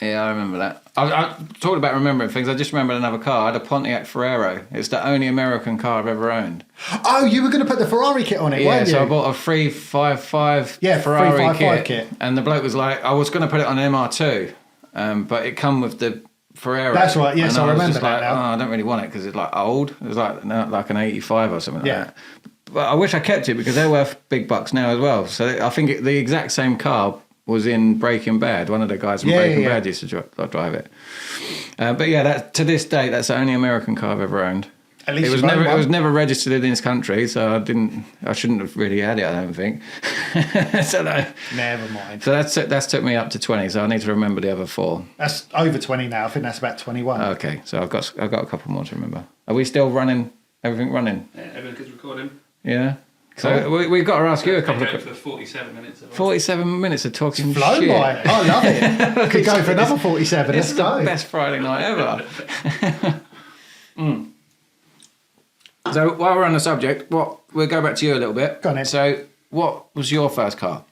Yeah, I remember that. I talked about remembering things. I just remembered another car. I had a Pontiac Ferrero. It's the only American car I've ever owned. Oh, you were going to put the Ferrari kit on it, weren't you? Yeah, so I bought a 355 Ferrari 355 kit. And the bloke was like, I was going to put it on an MR2, but it come with the Ferrero. That's right, yes, and I remember just that like, now. Oh, I don't really want it because it's like old. It was like an 85 or something like that. But I wish I kept it because they're worth big bucks now as well. So I think the exact same car was in Breaking Bad. One of the guys from Breaking Bad used to drive it. But yeah, to this day, that's the only American car I've ever owned. At least it was never registered in this country, so I shouldn't have really had it, I don't think. Never mind. So that's took me up to 20, so I need to remember the other 4. That's over 20 now. I think that's about 21. Okay, so I've got a couple more to remember. Are we still running? Everything running? Yeah, everything's recording. Yeah. So we've got to ask you a couple of for 47 minutes. 47 minutes of talking Flown shit. by. I love it. Could go for another 47. It's Let's the go. best Friday night ever. So while we're on the subject, we'll go back to you a little bit. Go on then. So what was your first car?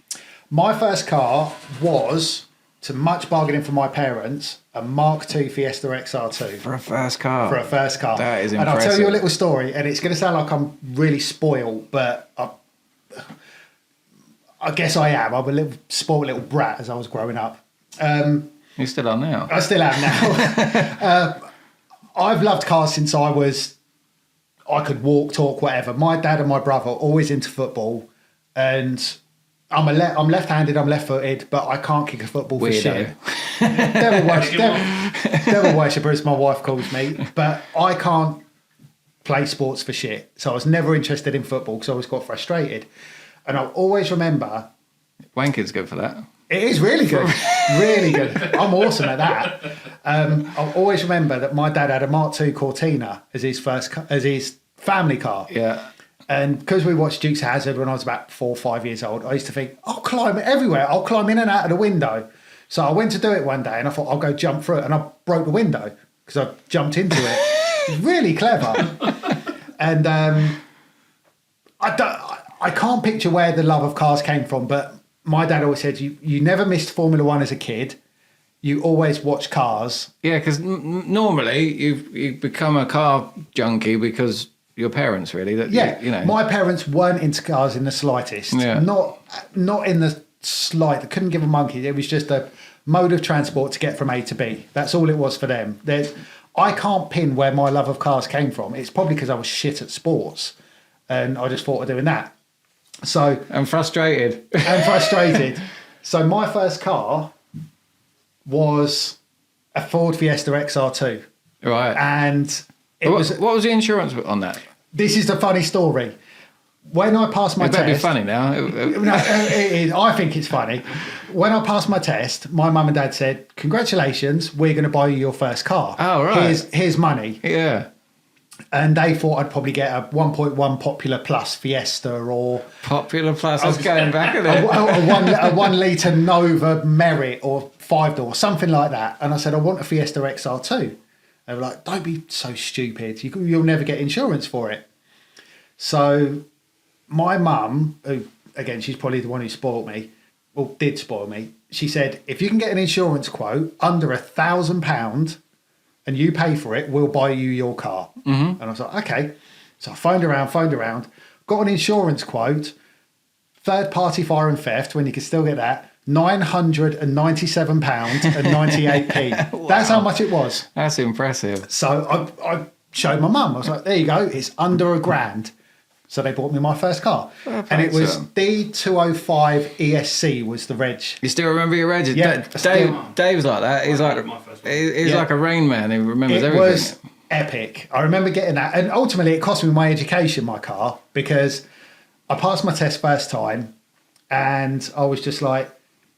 My first car was, to much bargaining for my parents, a Mark II Fiesta XR2. For a first car? For a first car. That is And I'll impressive. tell you a little story, and it's going to sound like I'm really spoiled, but I guess I am. I'm a spoiled little brat as I was growing up. You still are now. I still am now. I've loved cars since I could walk, talk, whatever. My dad and my brother are always into football, and I'm left-handed, I'm left-footed, but I can't kick a football for shit. Devil worshipper, as my wife calls me, but I can't play sports for shit. So I was never interested in football because I always got frustrated. And I'll always remember... Wanking's good for that. It is really good. Really good. I'm awesome at that. I'll always remember that my dad had a Mark II Cortina as his family car. Yeah. And because we watched Dukes of Hazzard when I was about 4 or 5 years old, I used to think, I'll climb everywhere. I'll climb in and out of the window. So I went to do it one day and I thought, I'll go jump through it. And I broke the window because I jumped into it. It was really clever. And I can't picture where the love of cars came from, but my dad always said, you never missed Formula One as a kid. You always watch cars. Yeah, because normally you become a car junkie because your parents really. My parents weren't into cars in the slightest. Yeah. Not in the slight. They couldn't give a monkey. It was just a mode of transport to get from A to B. That's all it was for them. I can't pin where my love of cars came from. It's probably because I was shit at sports, and I just thought of doing that. So I'm frustrated. So my first car was a Ford Fiesta XR2. Right. And what was the insurance on that? This is the funny story. When I passed my It better test... be funny now. No, it is. I think it's funny. When I passed my test, my mum and dad said, congratulations, we're going to buy you your first car. Oh, right. Here's money. Yeah. And they thought I'd probably get a 1.1 Popular Plus Fiesta or... Popular Plus, that's going back a a 1 litre Nova Merit or 5-door, something like that. And I said, I want a Fiesta XR2. They were like, don't be so stupid. You'll never get insurance for it. So my mum, who, again, she's probably the one who spoiled me, well, did spoil me. She said, if you can get an insurance quote under £1,000 and you pay for it, we'll buy you your car. Mm-hmm. And I was like, okay. So I phoned around, got an insurance quote, third-party fire and theft, when you can still get that, £997 and 98p. Wow. That's how much it was. That's impressive. So I showed my mum. I was like, there you go, it's under £1,000. So they bought me my first car. And it was D205 ESC was the reg. You still remember your reg? Yeah, Dave's like that. He's like like a Rain Man. He remembers everything. It was epic. I remember getting that. And ultimately it cost me my education, my car, because I passed my test first time and I was just like,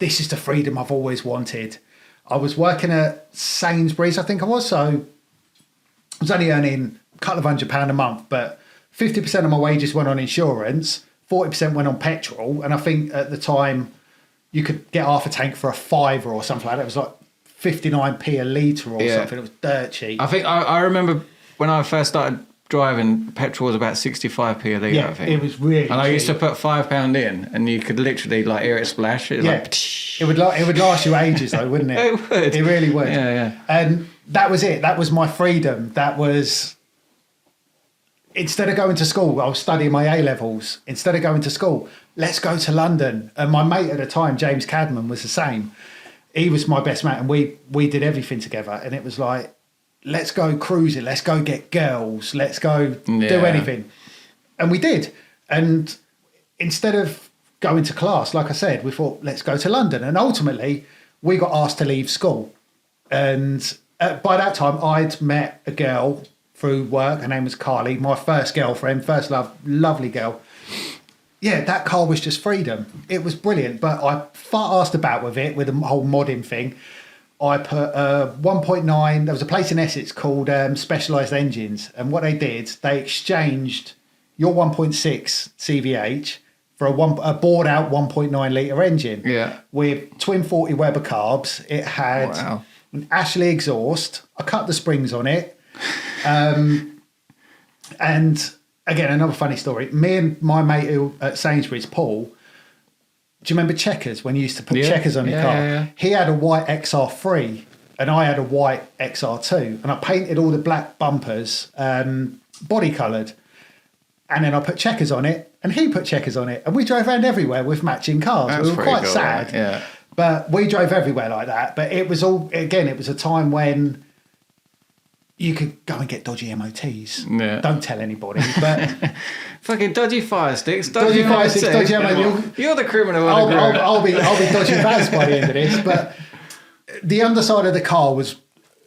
this is the freedom I've always wanted. I was working at Sainsbury's, I think I was. So I was only earning a couple of £100 a month, but 50% of my wages went on insurance, 40% went on petrol. And I think at the time you could get half a tank for a £5 or something like that. It was like 59p a litre or something. It was dirt cheap. I think I remember when I first started driving, petrol was about 65p a litre, I think. It was really And I used to put £5 in and you could literally like hear it splash. It was like... It would last you ages though, wouldn't it? It would. It really would. Yeah. And that was it. That was my freedom. That was... Instead of going to school, I was studying my A-levels. Instead of going to school, let's go to London. And my mate at the time, James Cadman, was the same. He was my best mate and we did everything together. And it was like, let's go cruising. Let's go get girls. Let's go do anything. And we did. And instead of going to class, like I said, we thought, let's go to London. And ultimately, we got asked to leave school. And by that time, I'd met a girl through work. Her name was Carly, my first girlfriend, first love, lovely girl. Yeah, that car was just freedom. It was brilliant, but I fart-arsed about with it, with the whole modding thing. I put 1.9, there was a place in Essex called Specialised Engines, and what they did, they exchanged your 1.6 CVH for a bored-out 1.9 litre engine with twin 40 Weber carbs. It had an Ashley exhaust. I cut the springs on it. And again, another funny story. Me and my mate who at Sainsbury's, Paul, do you remember Checkers when you used to put Checkers on your car? Yeah. He had a white XR3 and I had a white XR2, and I painted all the black bumpers body coloured, and then I put Checkers on it and he put Checkers on it, and we drove around everywhere with matching cars. That's we were quite cool, sad, right? Yeah. But we drove everywhere like that. But it was all, again, it was a time when you could go and get dodgy MOTs. Yeah. Don't tell anybody, but fucking dodgy fire sticks, dodgy fire sticks, dodgy MOTs. You're the criminal. I'll be dodging Vaz by the end of this. But the underside of the car was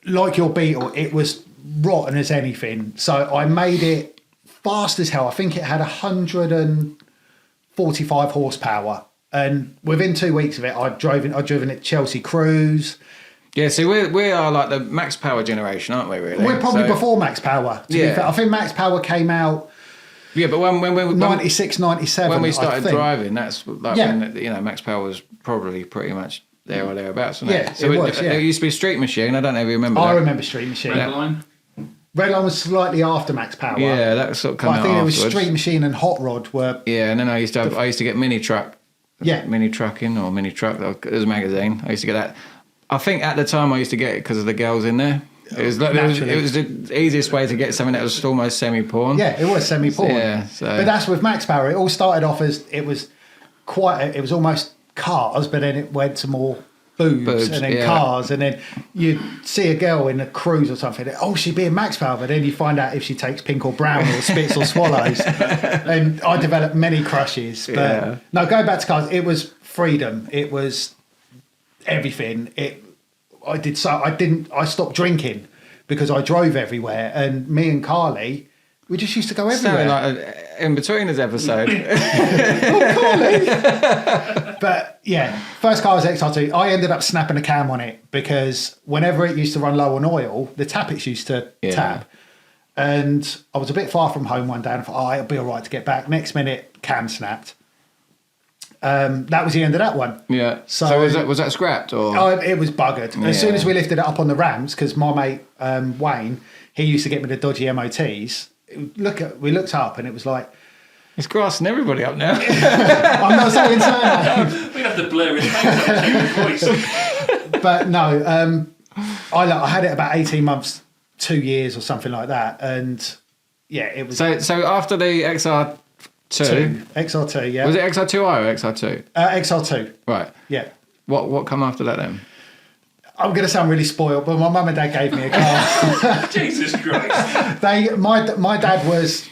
like your Beetle. It was rotten as anything. So I made it fast as hell. I think it had 145 horsepower, and within 2 weeks of it, I'd driven it Chelsea Cruise. Yeah, see, we are like the max power generation, aren't we, really? We're probably before max power, to be fair. I think max power came out... Yeah, but when 96, 97, when we started driving, that's like when, max power was probably pretty much there or thereabouts, wasn't it? Yeah, so it was, there used to be a Street Machine, I don't know if you remember that. I remember Street Machine. Redline? Redline was slightly after max power. Yeah, that was sort of coming I think afterwards. it was Street Machine and Hot Rod were... Yeah, and then I used to get Mini Truck. Yeah. Mini Trucking or Mini Truck, it was a magazine. I used to get that. I think at the time I used to get it because of the girls in there. It was the easiest way to get something that was almost semi-porn. Yeah, it was semi-porn. Yeah, so. But that's with max power. It all started off as it was almost cars, but then it went to more boobs and then cars, and then you'd see a girl in a cruise or something. Oh, she'd be in max power, but then you find out if she takes pink or brown or spits or swallows. And I developed many crushes. But no, going back to cars, it was freedom. It was everything. I stopped drinking because I drove everywhere, and me and Carly, we just used to go everywhere. Like in between this episode. Carly. But yeah, first car was XR2. I ended up snapping a cam on it because whenever it used to run low on oil, the tappets used to tab. And I was a bit far from home one day and I thought, it'll be all right to get back. Next minute, cam snapped. That was the end of that one. Yeah. So was that scrapped or? It was buggered. As soon as we lifted it up on the ramps, because my mate Wayne, he used to get me the dodgy MOTs. We looked up and it was like, it's grassing everybody up now. I'm not saying so. We'd have to blur his face out to his voice. But no, I had it about 18 months, 2 years or something like that, and yeah, it was. So after the XR2, XR2, yeah. Was it XR2i or XR2? XR2. Right. Yeah. What come after that then? I'm going to sound really spoiled, but my mum and dad gave me a car. Jesus Christ. My dad was...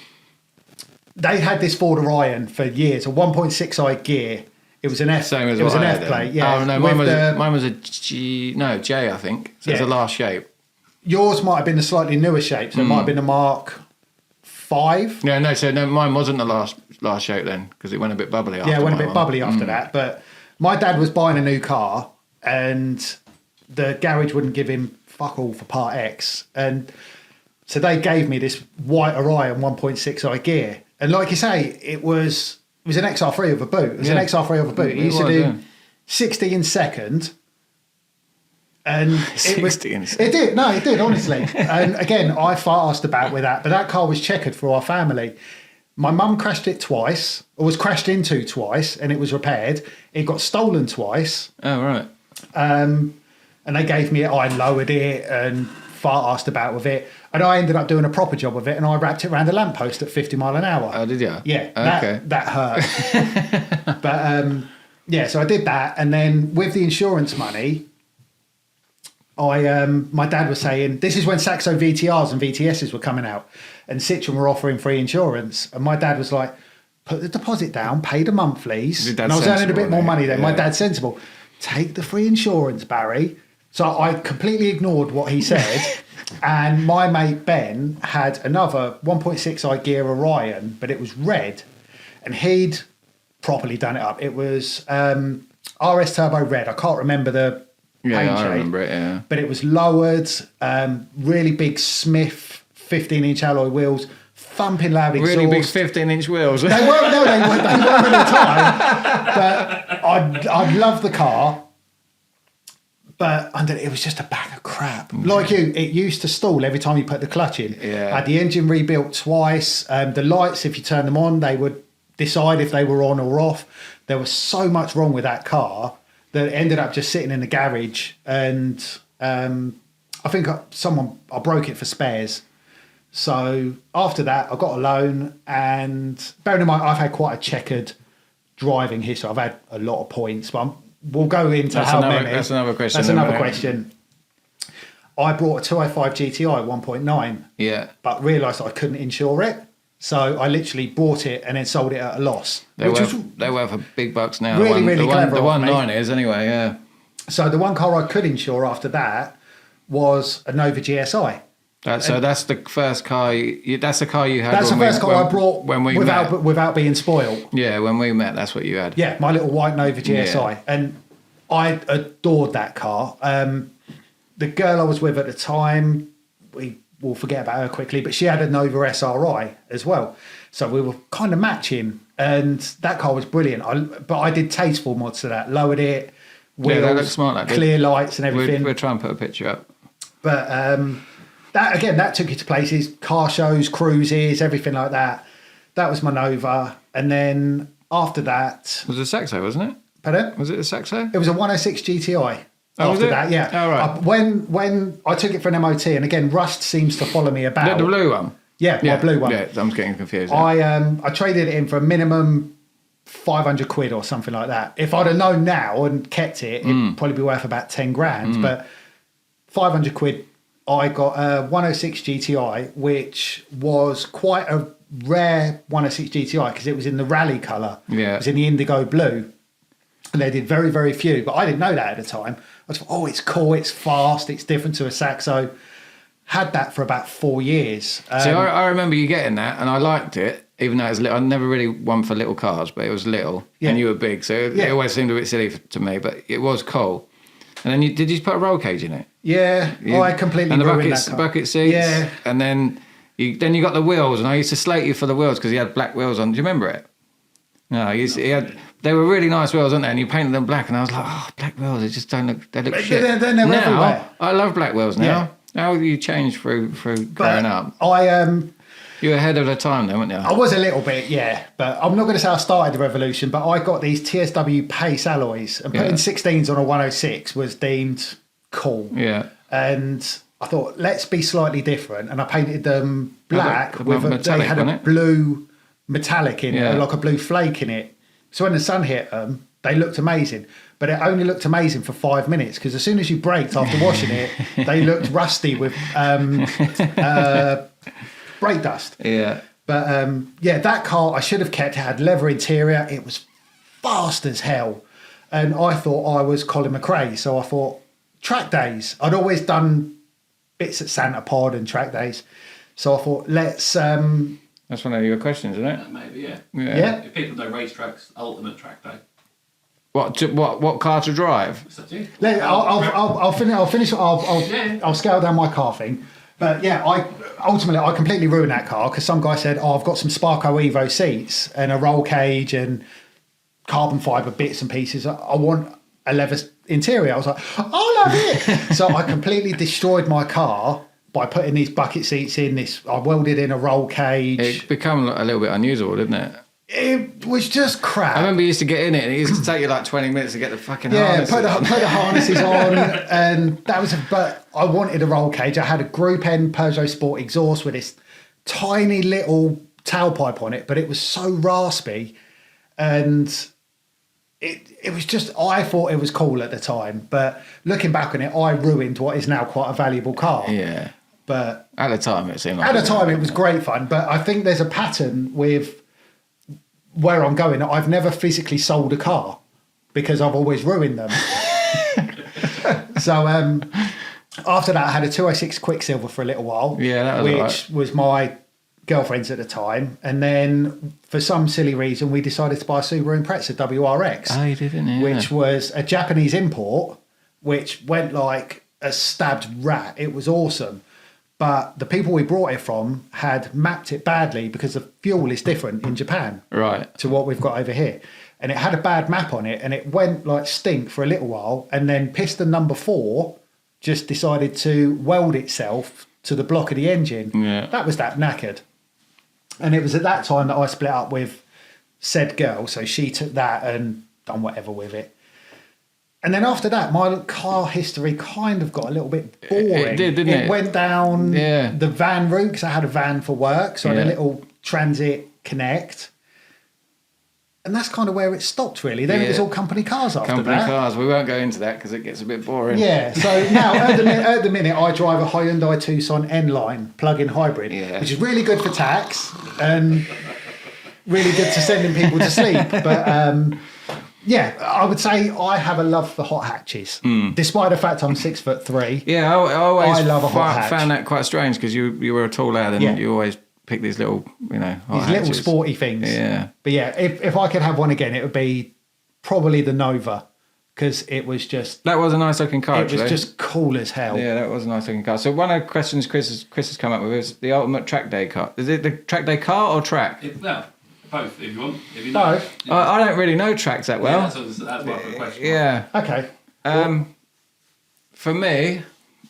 They had this Ford Orion for years, a 1.6i gear. It was an F. Same as it was what an I F had plate. then. Yeah. Oh no, mine was a G. No, J, I think. So it's Yeah. a last shape. Yours might have been a slightly newer shape, so it might have been a Mark 5. Yeah, no. So no, mine wasn't the last shape then because it went a bit bubbly. After Yeah, it went a my bit one. bubbly after that. But my dad was buying a new car, and the garage wouldn't give him fuck all for Part X, and so they gave me this white Orion 1.6i gear. And like you say, it was an XR3 of a boot. It was an XR3 of a boot. It used to do 60 in second. And it was 60 in second. It did. No, it did, honestly. And again, I fast about with that. But that car was checkered for our family. My mum crashed it twice, or was crashed into twice, and it was repaired. It got stolen twice. Oh right. And they gave me it. I lowered it and fart-arsed about with it. And I ended up doing a proper job with it, and I wrapped it around a lamppost at 50 mile an hour. Oh, did you? Yeah, Okay. that hurt. But yeah, so I did that, and then with the insurance money, my dad was saying this is when Saxo VTRs and VTSs were coming out, and Citroen were offering free insurance, and my dad was like, put the deposit down, pay the monthlies, Your and dad's I was earning a sensible, bit more money then. My yeah. dad's sensible. Take the free insurance, Barry. So I completely ignored what he said. And my mate Ben had another 1.6i gear Orion, but it was red, and he'd properly done it up. It was RS Turbo Red. I can't remember the paint I shade, remember it. Yeah. but it was lowered, really big Smith 15-inch alloy wheels, thumping loud exhaust. Really big 15-inch wheels. They weren't at the time, but I loved the car. But it was just a bag of crap. Like you, it used to stall every time you put the clutch in. Yeah. I had the engine rebuilt twice. The lights, if you turn them on, they would decide if they were on or off. There was so much wrong with that car that it ended up just sitting in the garage. And I think I broke it for spares. So after that, I got a loan. And bearing in mind, I've had quite a checkered driving history. I've had a lot of points, but we'll go into many. That's another question. That's another question. I brought a 205 GTI 1.9, Yeah. but realised I couldn't insure it. So I literally bought it and then sold it at a loss. They're worth for big bucks now. Really, really clever The of me. 1.9 is anyway, yeah. So the one car I could insure after that was a Nova GSI. So that's the first car. That's the car you had. That's the first car I brought when we met. without being spoiled. Yeah, when we met, that's what you had. Yeah, my little white Nova GSI. Yeah. And I adored that car. The girl I was with at the time, we will forget about her quickly, but she had a Nova SRI as well. So we were kind of matching. And that car was brilliant. But I did tasteful mods to that. Lowered it, wheels, that looks smart, that did. clear lights and everything. We'll try and put a picture up. But that took you to places, car shows, cruises, everything like that. That was my Nova. And then after that... It was a Saxo, wasn't it? Pardon? Was it a Saxo? It was a 106 GTI. Oh, was after it? that, yeah. Oh, right. When I took it for an MOT, and again, rust seems to follow me about. The blue one? Yeah, my blue one. Yeah, I'm getting confused. I traded it in for a minimum 500 quid or something like that. If I'd have known now and kept it, it'd probably be worth about 10 grand. But 500 quid, I got a 106 GTI, which was quite a rare 106 GTI because it was in the rally colour. Yeah. It was in the indigo blue. And they did very, very few. But I didn't know that at the time. I thought, it's cool, it's fast, it's different to a Saxo. Had that for about 4 years. See, I remember you getting that, and I liked it, even though it was little. I never really won for little cars, but it was little, Yeah. and you were big, so it Yeah. always seemed a bit silly to me, but it was cool. And then did you put a roll cage in it? Yeah, I completely and the ruined buckets, that car. bucket seats. Yeah. And then you got the wheels, and I used to slate you for the wheels because he had black wheels on. Do you remember it? No, he had. They were really nice wheels, weren't they? And you painted them black, and I was like, oh, black wheels, they just don't look. They look shit. They're now, everywhere. I love black wheels now. Yeah. How have you changed through growing up? You were ahead of the time, then, weren't you? I was a little bit, yeah, but I'm not going to say I started the revolution. But I got these TSW Pace alloys, and putting 16s on a 106 was deemed cool. Yeah. And I thought, let's be slightly different, and I painted them black The with metallic, they had a wasn't it? blue metallic in Yeah. it, like a blue flake in it. So when the sun hit them, they looked amazing. But it only looked amazing for 5 minutes because as soon as you braked after washing it, they looked rusty with brake dust. Yeah. But that car I should have kept. It had leather interior. It was fast as hell. And I thought I was Colin McRae. So I thought, track days. I'd always done bits at Santa Pod and track days. So I thought, let's... That's one of your questions, isn't it? Maybe, yeah. Yeah. If people know racetracks, ultimate track day. What car to drive? It's up to you. I'll scale down my car thing. But yeah, I completely ruined that car because some guy said, I've got some Sparco Evo seats and a roll cage and carbon fibre bits and pieces. I want a leather interior. I was like, I'll have it. So I completely destroyed my car by putting these bucket seats in. I welded in a roll cage. It become a little bit unusable, didn't it? It was just crap. I remember you used to get in it and it used to take you like 20 minutes to get the fucking harnesses. Put the harnesses on, and that was. But I wanted a roll cage. I had a Group N Peugeot Sport exhaust with this tiny little tailpipe on it, but it was so raspy, and it was just. I thought it was cool at the time, but looking back on it, I ruined what is now quite a valuable car. Yeah. But at the time, it seemed like it was great fun. But I think there's a pattern with where I'm going. I've never physically sold a car because I've always ruined them. So after that, I had a 206 Quicksilver for a little while. Yeah, that was which was my girlfriend's at the time. And then for some silly reason, we decided to buy a Subaru Impreza WRX. Oh, you did, didn't you? Which was a Japanese import, which went like a stabbed rat. It was awesome. But the people we brought it from had mapped it badly because the fuel is different in Japan to what we've got over here. And it had a bad map on it and it went like stink for a little while. And then piston number 4 just decided to weld itself to the block of the engine. Yeah. That was that knackered. And it was at that time that I split up with said girl. So she took that and done whatever with it. And then after that, my car history kind of got a little bit boring. It did, didn't it? It went down the van route because I had a van for work. So I had a little Transit Connect. And that's kind of where it stopped, really. Then it was all company cars after that. Company cars. We won't go into that because it gets a bit boring. Yeah. So now, at the minute, I drive a Hyundai Tucson N-Line plug-in hybrid, which is really good for tax and really good to sending people to sleep. But... yeah, I would say I have a love for hot hatches, despite the fact I'm 6'3". Yeah, I love a hot hatch. Found that quite strange because you were a tall lad and you always pick these little, hot hatches. Little sporty things. Yeah. But yeah, if I could have one again, it would be probably the Nova because it was just... That was a nice looking car, It was just cool as hell. Yeah, that was a nice looking car. So one of the questions Chris has come up with is the ultimate track day car. Is it the track day car or track? No. Both, if you want. If you know. Both? Yeah. I don't really know tracks that well. Yeah, that's my question. Yeah. Okay. For me,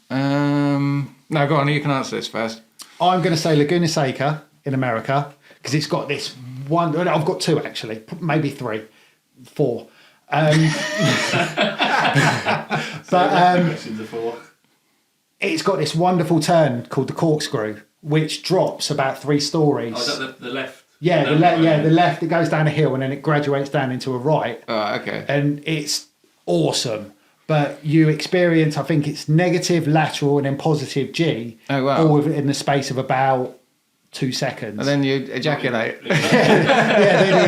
no, go on, you can answer this first. I'm going to say Laguna Seca in America because it's got this one... I've got 2, actually. Maybe 3. 4. Questions are 4. It's got this wonderful turn called the corkscrew, which drops about 3 stories. Oh, is that the left? Yeah, the left. It goes down a hill and then it graduates down into a right. Oh, okay. And it's awesome. But you experience, I think it's negative lateral and then positive G. Oh, wow. All within the space of about 2 seconds. And then you ejaculate. Yeah, then you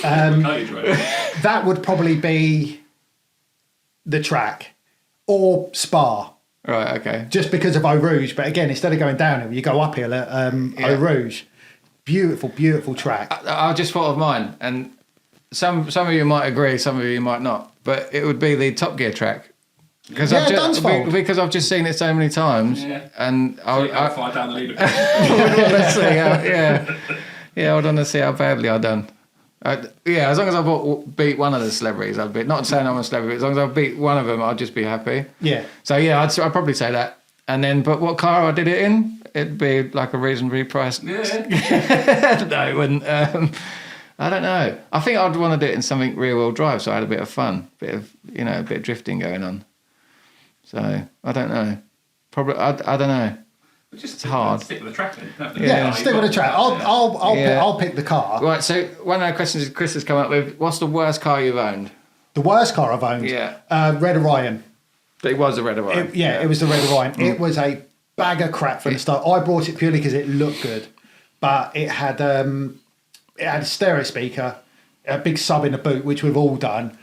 ejaculate. That would probably be the track. Or Spa. Right, okay. Just because of Eau Rouge. But again, instead of going downhill, you go uphill at Eau Rouge. Beautiful, beautiful track. I just thought of mine, and some of you might agree, some of you might not, but it would be the Top Gear track. Because I've just seen it so many times, and I'll find down the leader. I want to see how badly I've done. As long as I beat one of the celebrities, I'd be not saying I'm a celebrity. As long as I beat one of them, I'd just be happy. Yeah. So I'd probably say that. And then, but what car I did it in? It'd be like a reasonably priced. Yeah. No, it wouldn't. I don't know. I think I'd want to do it in something rear-wheel drive, so I had a bit of fun, a bit of drifting going on. So I don't know. Probably I don't know. Just hard. Stick with the track then. Yeah, stick with the track. I'll pick the car. Right, so one of the questions Chris has come up with, what's the worst car you've owned? The worst car I've owned? Yeah. Red Orion. It was a Red Orion. It was the Red Orion. It was a bag of crap from the start. I bought it purely because it looked good, but it had a stereo speaker, a big sub in the boot, which we've all done.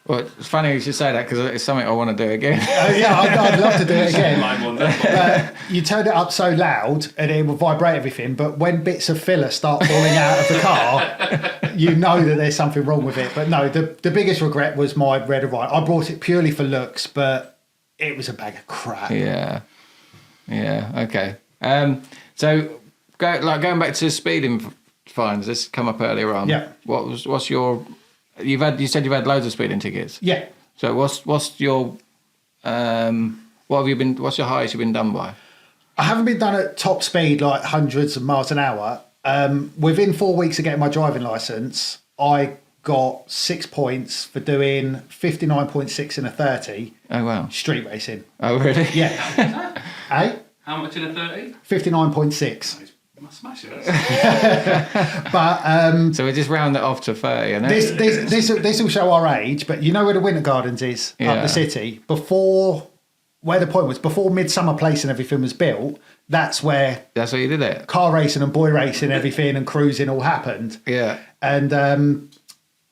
Well, it's funny you should say that because it's something I want to do again. Yeah, I'd love to do it again. Mine You turn it up so loud and it will vibrate everything, but when bits of filler start falling out of the car, you know that there's something wrong with it. But no, the biggest regret was my Red Orion. I bought it purely for looks, but it was a bag of crap. Yeah, okay. So going back to speeding fines, this come up earlier on. Yeah. What's your? You said you've had loads of speeding tickets. Yeah. So what's your what have you been? What's your highest you've been done by? I haven't been done at top speed, like hundreds of miles an hour. Within 4 weeks of getting my driving licence, I got 6 points for doing 59.6 in a 30. Oh wow! Street racing. Oh really? Yeah. Eh? How much in a 30? 59.6. Smash it. But so we just round it off to 30, and this will show our age. But you know where the Winter Gardens is up the city. Before where the point was, before Midsummer Place and everything was built, that's where that's where you did it. Car racing and boy racing, everything and cruising all happened. Yeah. And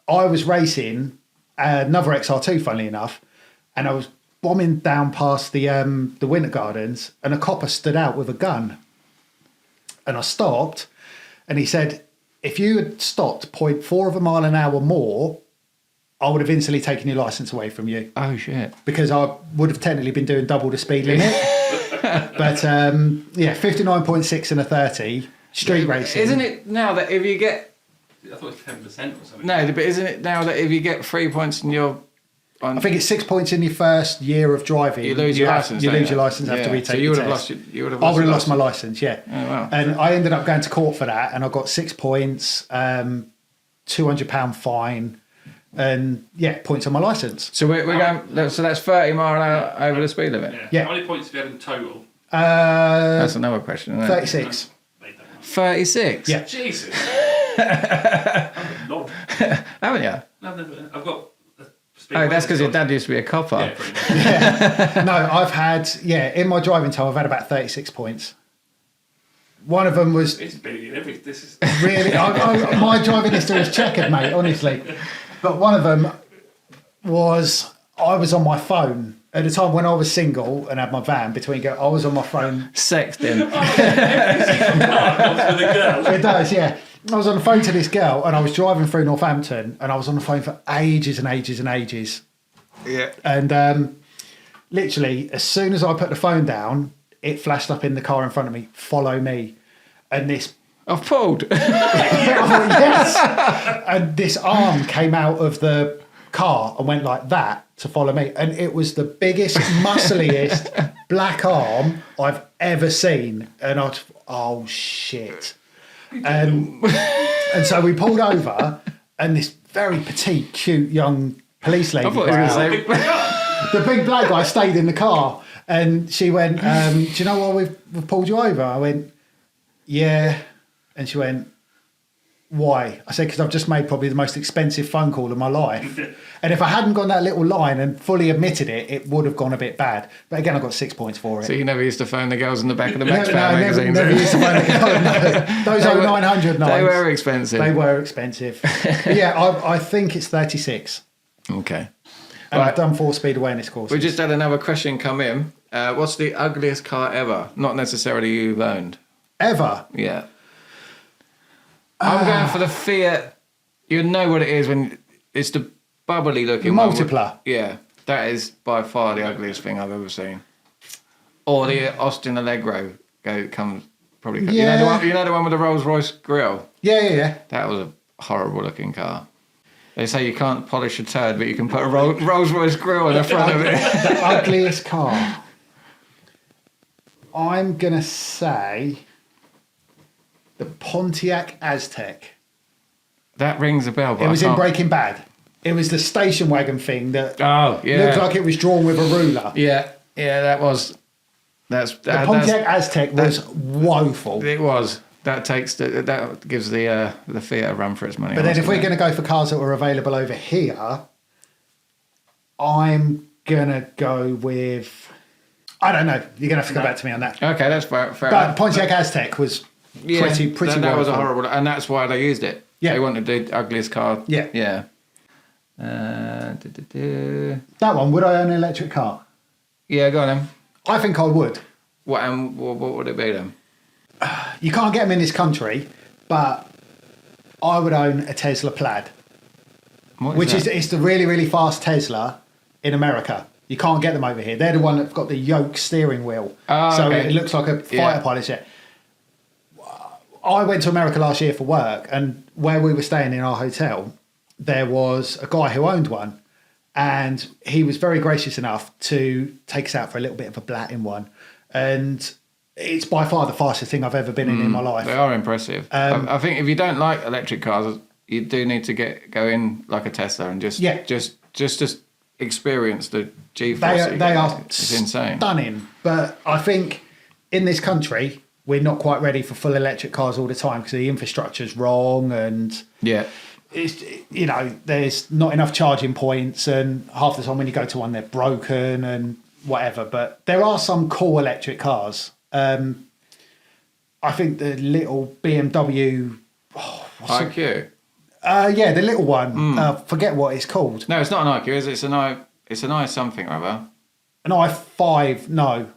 I was racing another XR2, funnily enough, and I was bombing down past the Winter Gardens, and a copper stood out with a gun. And I stopped, and he said, if you had stopped 0.4 of a mile an hour more, I would have instantly taken your licence away from you. Oh, shit. Because I would have technically been doing double the speed limit. But, 59.6 in a 30, street racing. Isn't it now that if you get... I thought it was 10% or something. No, but isn't it now that if you get 3 points in your... I think it's 6 points in your first year of driving. You lose your licence. You lose your licence after we take so you would the have test. I would have lost my licence, yeah. Oh, wow. And I ended up going to court for that, and I got 6 points, £200 fine, and points on my licence. So we're going. So that's 30 mile an hour over the speed limit. Yeah. How many points have you had in total? That's another question, isn't it? 36. 36. Yeah. Jesus. Not. Haven't you? No, I've got. Oh, that's because your dad used to be a copper. Yeah, pretty much. No, I've had in my driving time I've had about 36 points. One of them was It's bigger than every. This is. really my driving history is checkered, mate. Honestly, but one of them was I was on my phone at the time when I was single and had my van between. I was on my phone Sexting. Every single car comes with a girl. It does, yeah. I was on the phone to this girl and I was driving through Northampton and I was on the phone for ages and ages and ages. Yeah. And literally, as soon as I put the phone down, it flashed up in the car in front of me, follow me. And this... I've pulled. Yes! And this arm came out of the car and went like that to follow me. And it was the biggest, muscliest black arm I've ever seen. And I was, oh, shit. And so we pulled over, and this very petite, cute young police lady. I thought he was going to say. The big black guy stayed in the car, and she went, "Do you know why we've pulled you over?" I went, "Yeah," and she went, "Why?" I said, "Because I've just made probably the most expensive phone call of my life." And if I hadn't gone that little line and fully admitted it, it would have gone a bit bad. But again, I got 6 points for it. So you never used to phone the girls in the back of the Max Power magazines? Never used to phone the girls. No. Those 0900 lines. They were expensive. They were expensive. But yeah, I think it's 36. Okay. And I've done 4 speed awareness courses. We just had another question come in. What's the ugliest car ever? Not necessarily you've owned. Ever? Yeah. I'm going for the Fiat. You know what it is when it's the bubbly looking Multipla. Yeah, that is by far the ugliest thing I've ever seen. Or the Austin Allegro comes. Yeah. You know the one with the Rolls Royce grille? Yeah. That was a horrible looking car. They say you can't polish a turd, but you can put a Rolls Royce grille in the front of it. The ugliest car. I'm going to say the Pontiac Aztec. That rings a bell. But It was in Breaking Bad. It was the station wagon thing that Oh, yeah. looked like it was drawn with a ruler. Yeah, that was The Pontiac Aztec was woeful. It was. That gives the Fiat a run for its money. But then if we're going to go for cars that were available over here, I'm going to go with... I don't know. You're going to have to come back to me on that. Okay, that's fair. But Pontiac Aztec was pretty that was a horrible... And that's why they used it. Yeah. They wanted the ugliest car. Yeah. Yeah. That one, would I own an electric car? Yeah, go on then. I think I would. What would it be then? You can't get them in this country, but I would own a Tesla Plaid. It's the really, really fast Tesla in America. You can't get them over here. They're the one that's got the yoke steering wheel. So okay. it looks like a fighter pilot jet. I went to America last year for work, and where we were staying in our hotel, there was a guy who owned one, and he was very gracious enough to take us out for a little bit of a blat in one. And it's by far the fastest thing I've ever been in my life. They are impressive. I think if you don't like electric cars, you do need to go in like a Tesla and just experience the G-force. They are it's insane, stunning. But I think in this country we're not quite ready for full electric cars all the time because the infrastructure's wrong, and it's there's not enough charging points, and half the time when you go to one they're broken and whatever. But there are some cool electric cars. I think the little BMW IQ. The little one. Forget what it's called. No, it's not an IQ. Is it? It's an I something or other. An i5. No.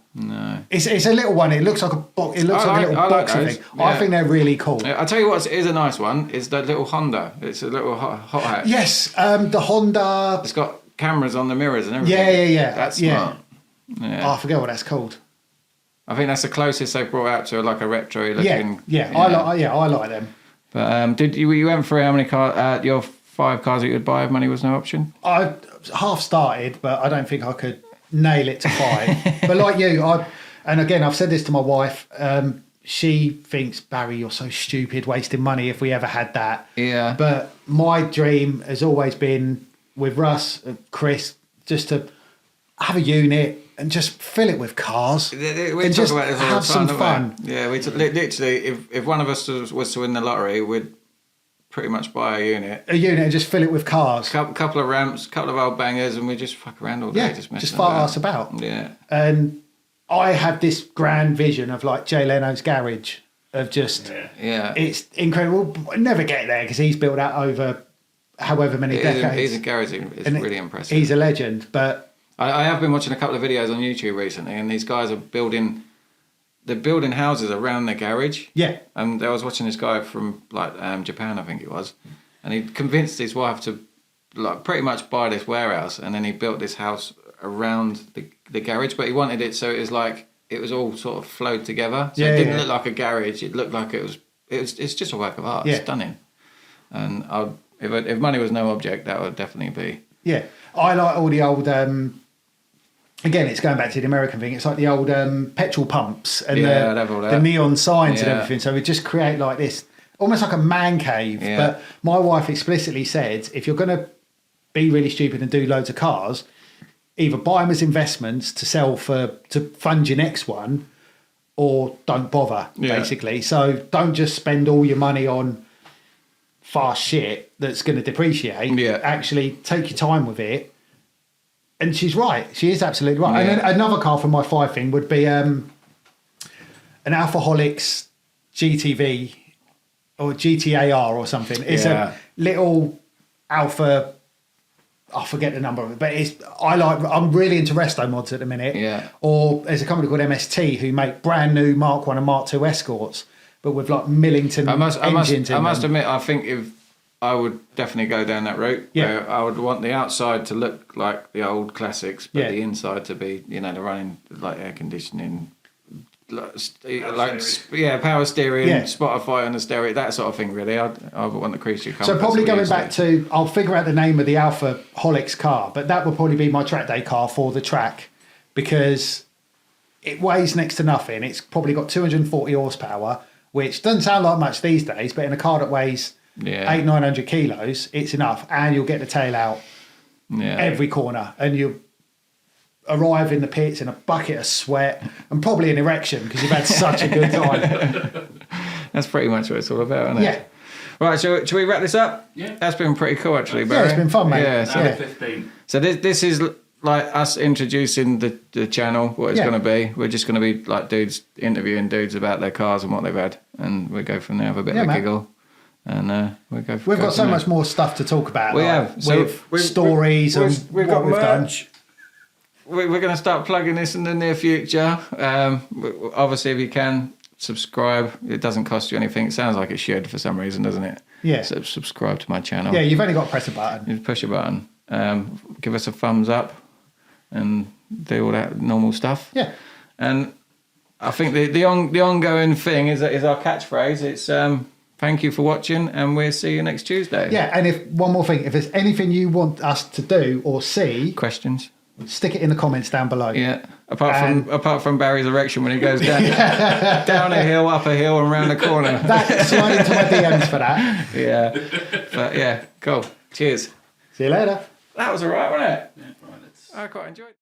It's a little one. It looks like a box. It looks like a little box thing. Yeah. I think they're really cool. I'll tell you what is a nice one. Is the little Honda. It's a little hot hatch. Yes. The Honda. It's got cameras on the mirrors and everything. Yeah. That's smart. Yeah. I forget what that's called. I think that's the closest they've brought out to like a retro looking. I like them. But did you went through how many cars? Your 5 cars that you would buy if money was no option? I half started, but I don't think I could nail it to 5. But like you, and again, I've said this to my wife. She thinks, Barry, you're so stupid, wasting money if we ever had that. Yeah. But my dream has always been with Russ, Chris, just to have a unit and just fill it with cars we and talk just about this all have the some time, fun. Yeah, literally, if one of us was to win the lottery, we'd pretty much buy a unit. And just fill it with cars. Couple of ramps, couple of old bangers, and we just fuck around all day, just fart ass about. Yeah. And I had this grand vision of like Jay Leno's garage of just it's incredible. I'll never get there because he's built that over however many decades. He's a garage. It's really impressive. He's a legend, but. I have been watching a couple of videos on YouTube recently, and these guys are building houses around their garage. Yeah. And I was watching this guy from Japan, I think it was, and he convinced his wife to pretty much buy this warehouse, and then he built this house around the garage, but he wanted it so it was all sort of flowed together. So it didn't look like a garage; it looked like it's just a work of art. It's stunning. And if money was no object, that would definitely be. Yeah, I like all the old. Again, it's going back to the American thing. It's like the old petrol pumps and the neon signs and everything. So we just create like this, almost like a man cave. Yeah. But my wife explicitly said, if you're going to be really stupid and do loads of cars, either buy them as investments to sell to fund your next one, or don't bother, basically. So don't just spend all your money on fast shit that's going to depreciate. Yeah. Actually, take your time with it. And she's right. She is absolutely right. Yeah. And then another car from my 5 thing would be an Alphaholics GTV or GTAR or something. It's a little Alpha. I forget the number of it, but I'm really into resto mods at the minute. Yeah. Or there's a company called MST who make brand new Mark 1 and Mark 2 Escorts, but with like Millington engines. I must admit, I think if I would definitely go down that route. Yeah. I would want the outside to look like the old classics, but the inside to be, the running like air conditioning, power steering, Spotify on the stereo, that sort of thing. Really, I would want the creature comfort. So probably going back to, I'll figure out the name of the Alphaholics car, but that would probably be my track day car for the track because it weighs next to nothing. It's probably got 240 horsepower, which doesn't sound like much these days, but in a car that weighs 800-900 kilos, it's enough, and you'll get the tail out every corner, and arrive in the pits in a bucket of sweat and probably an erection because you've had such a good time. That's pretty much what it's all about, isn't it? Yeah. Right, shall we wrap this up? Yeah. That's been pretty cool, actually, Barry. Yeah, it's been fun, mate. Yeah, Hour 15. So this is like us introducing the channel, what it's Yeah. going to be. We're just going to be like dudes interviewing dudes about their cars and what they've had, and we go from there, have a bit of a man. giggle, and we go. We've go got so from there. much more stuff to talk about. We like, have. So with stories and we've what got we've done. merch. We're going to start plugging this in the near future. Obviously, if you can subscribe, it doesn't cost you anything. It sounds like it should for some reason, doesn't it? Yeah. So subscribe to my channel. Yeah, you've only got to press a button. You just push a button. Give us a thumbs up, and do all that normal stuff. Yeah. And I think the ongoing thing is our catchphrase. It's thank you for watching, and we'll see you next Tuesday. Yeah, and if one more thing, if there's anything you want us to do or see, Questions? stick it in the comments down below. Yeah. Apart from Barry's erection when he goes down down a hill, up a hill, and round a corner. That slide into my DMs for that. Yeah. But yeah, cool. Cheers. See you later. That was alright, wasn't it? Yeah, right, let's... I quite enjoyed it.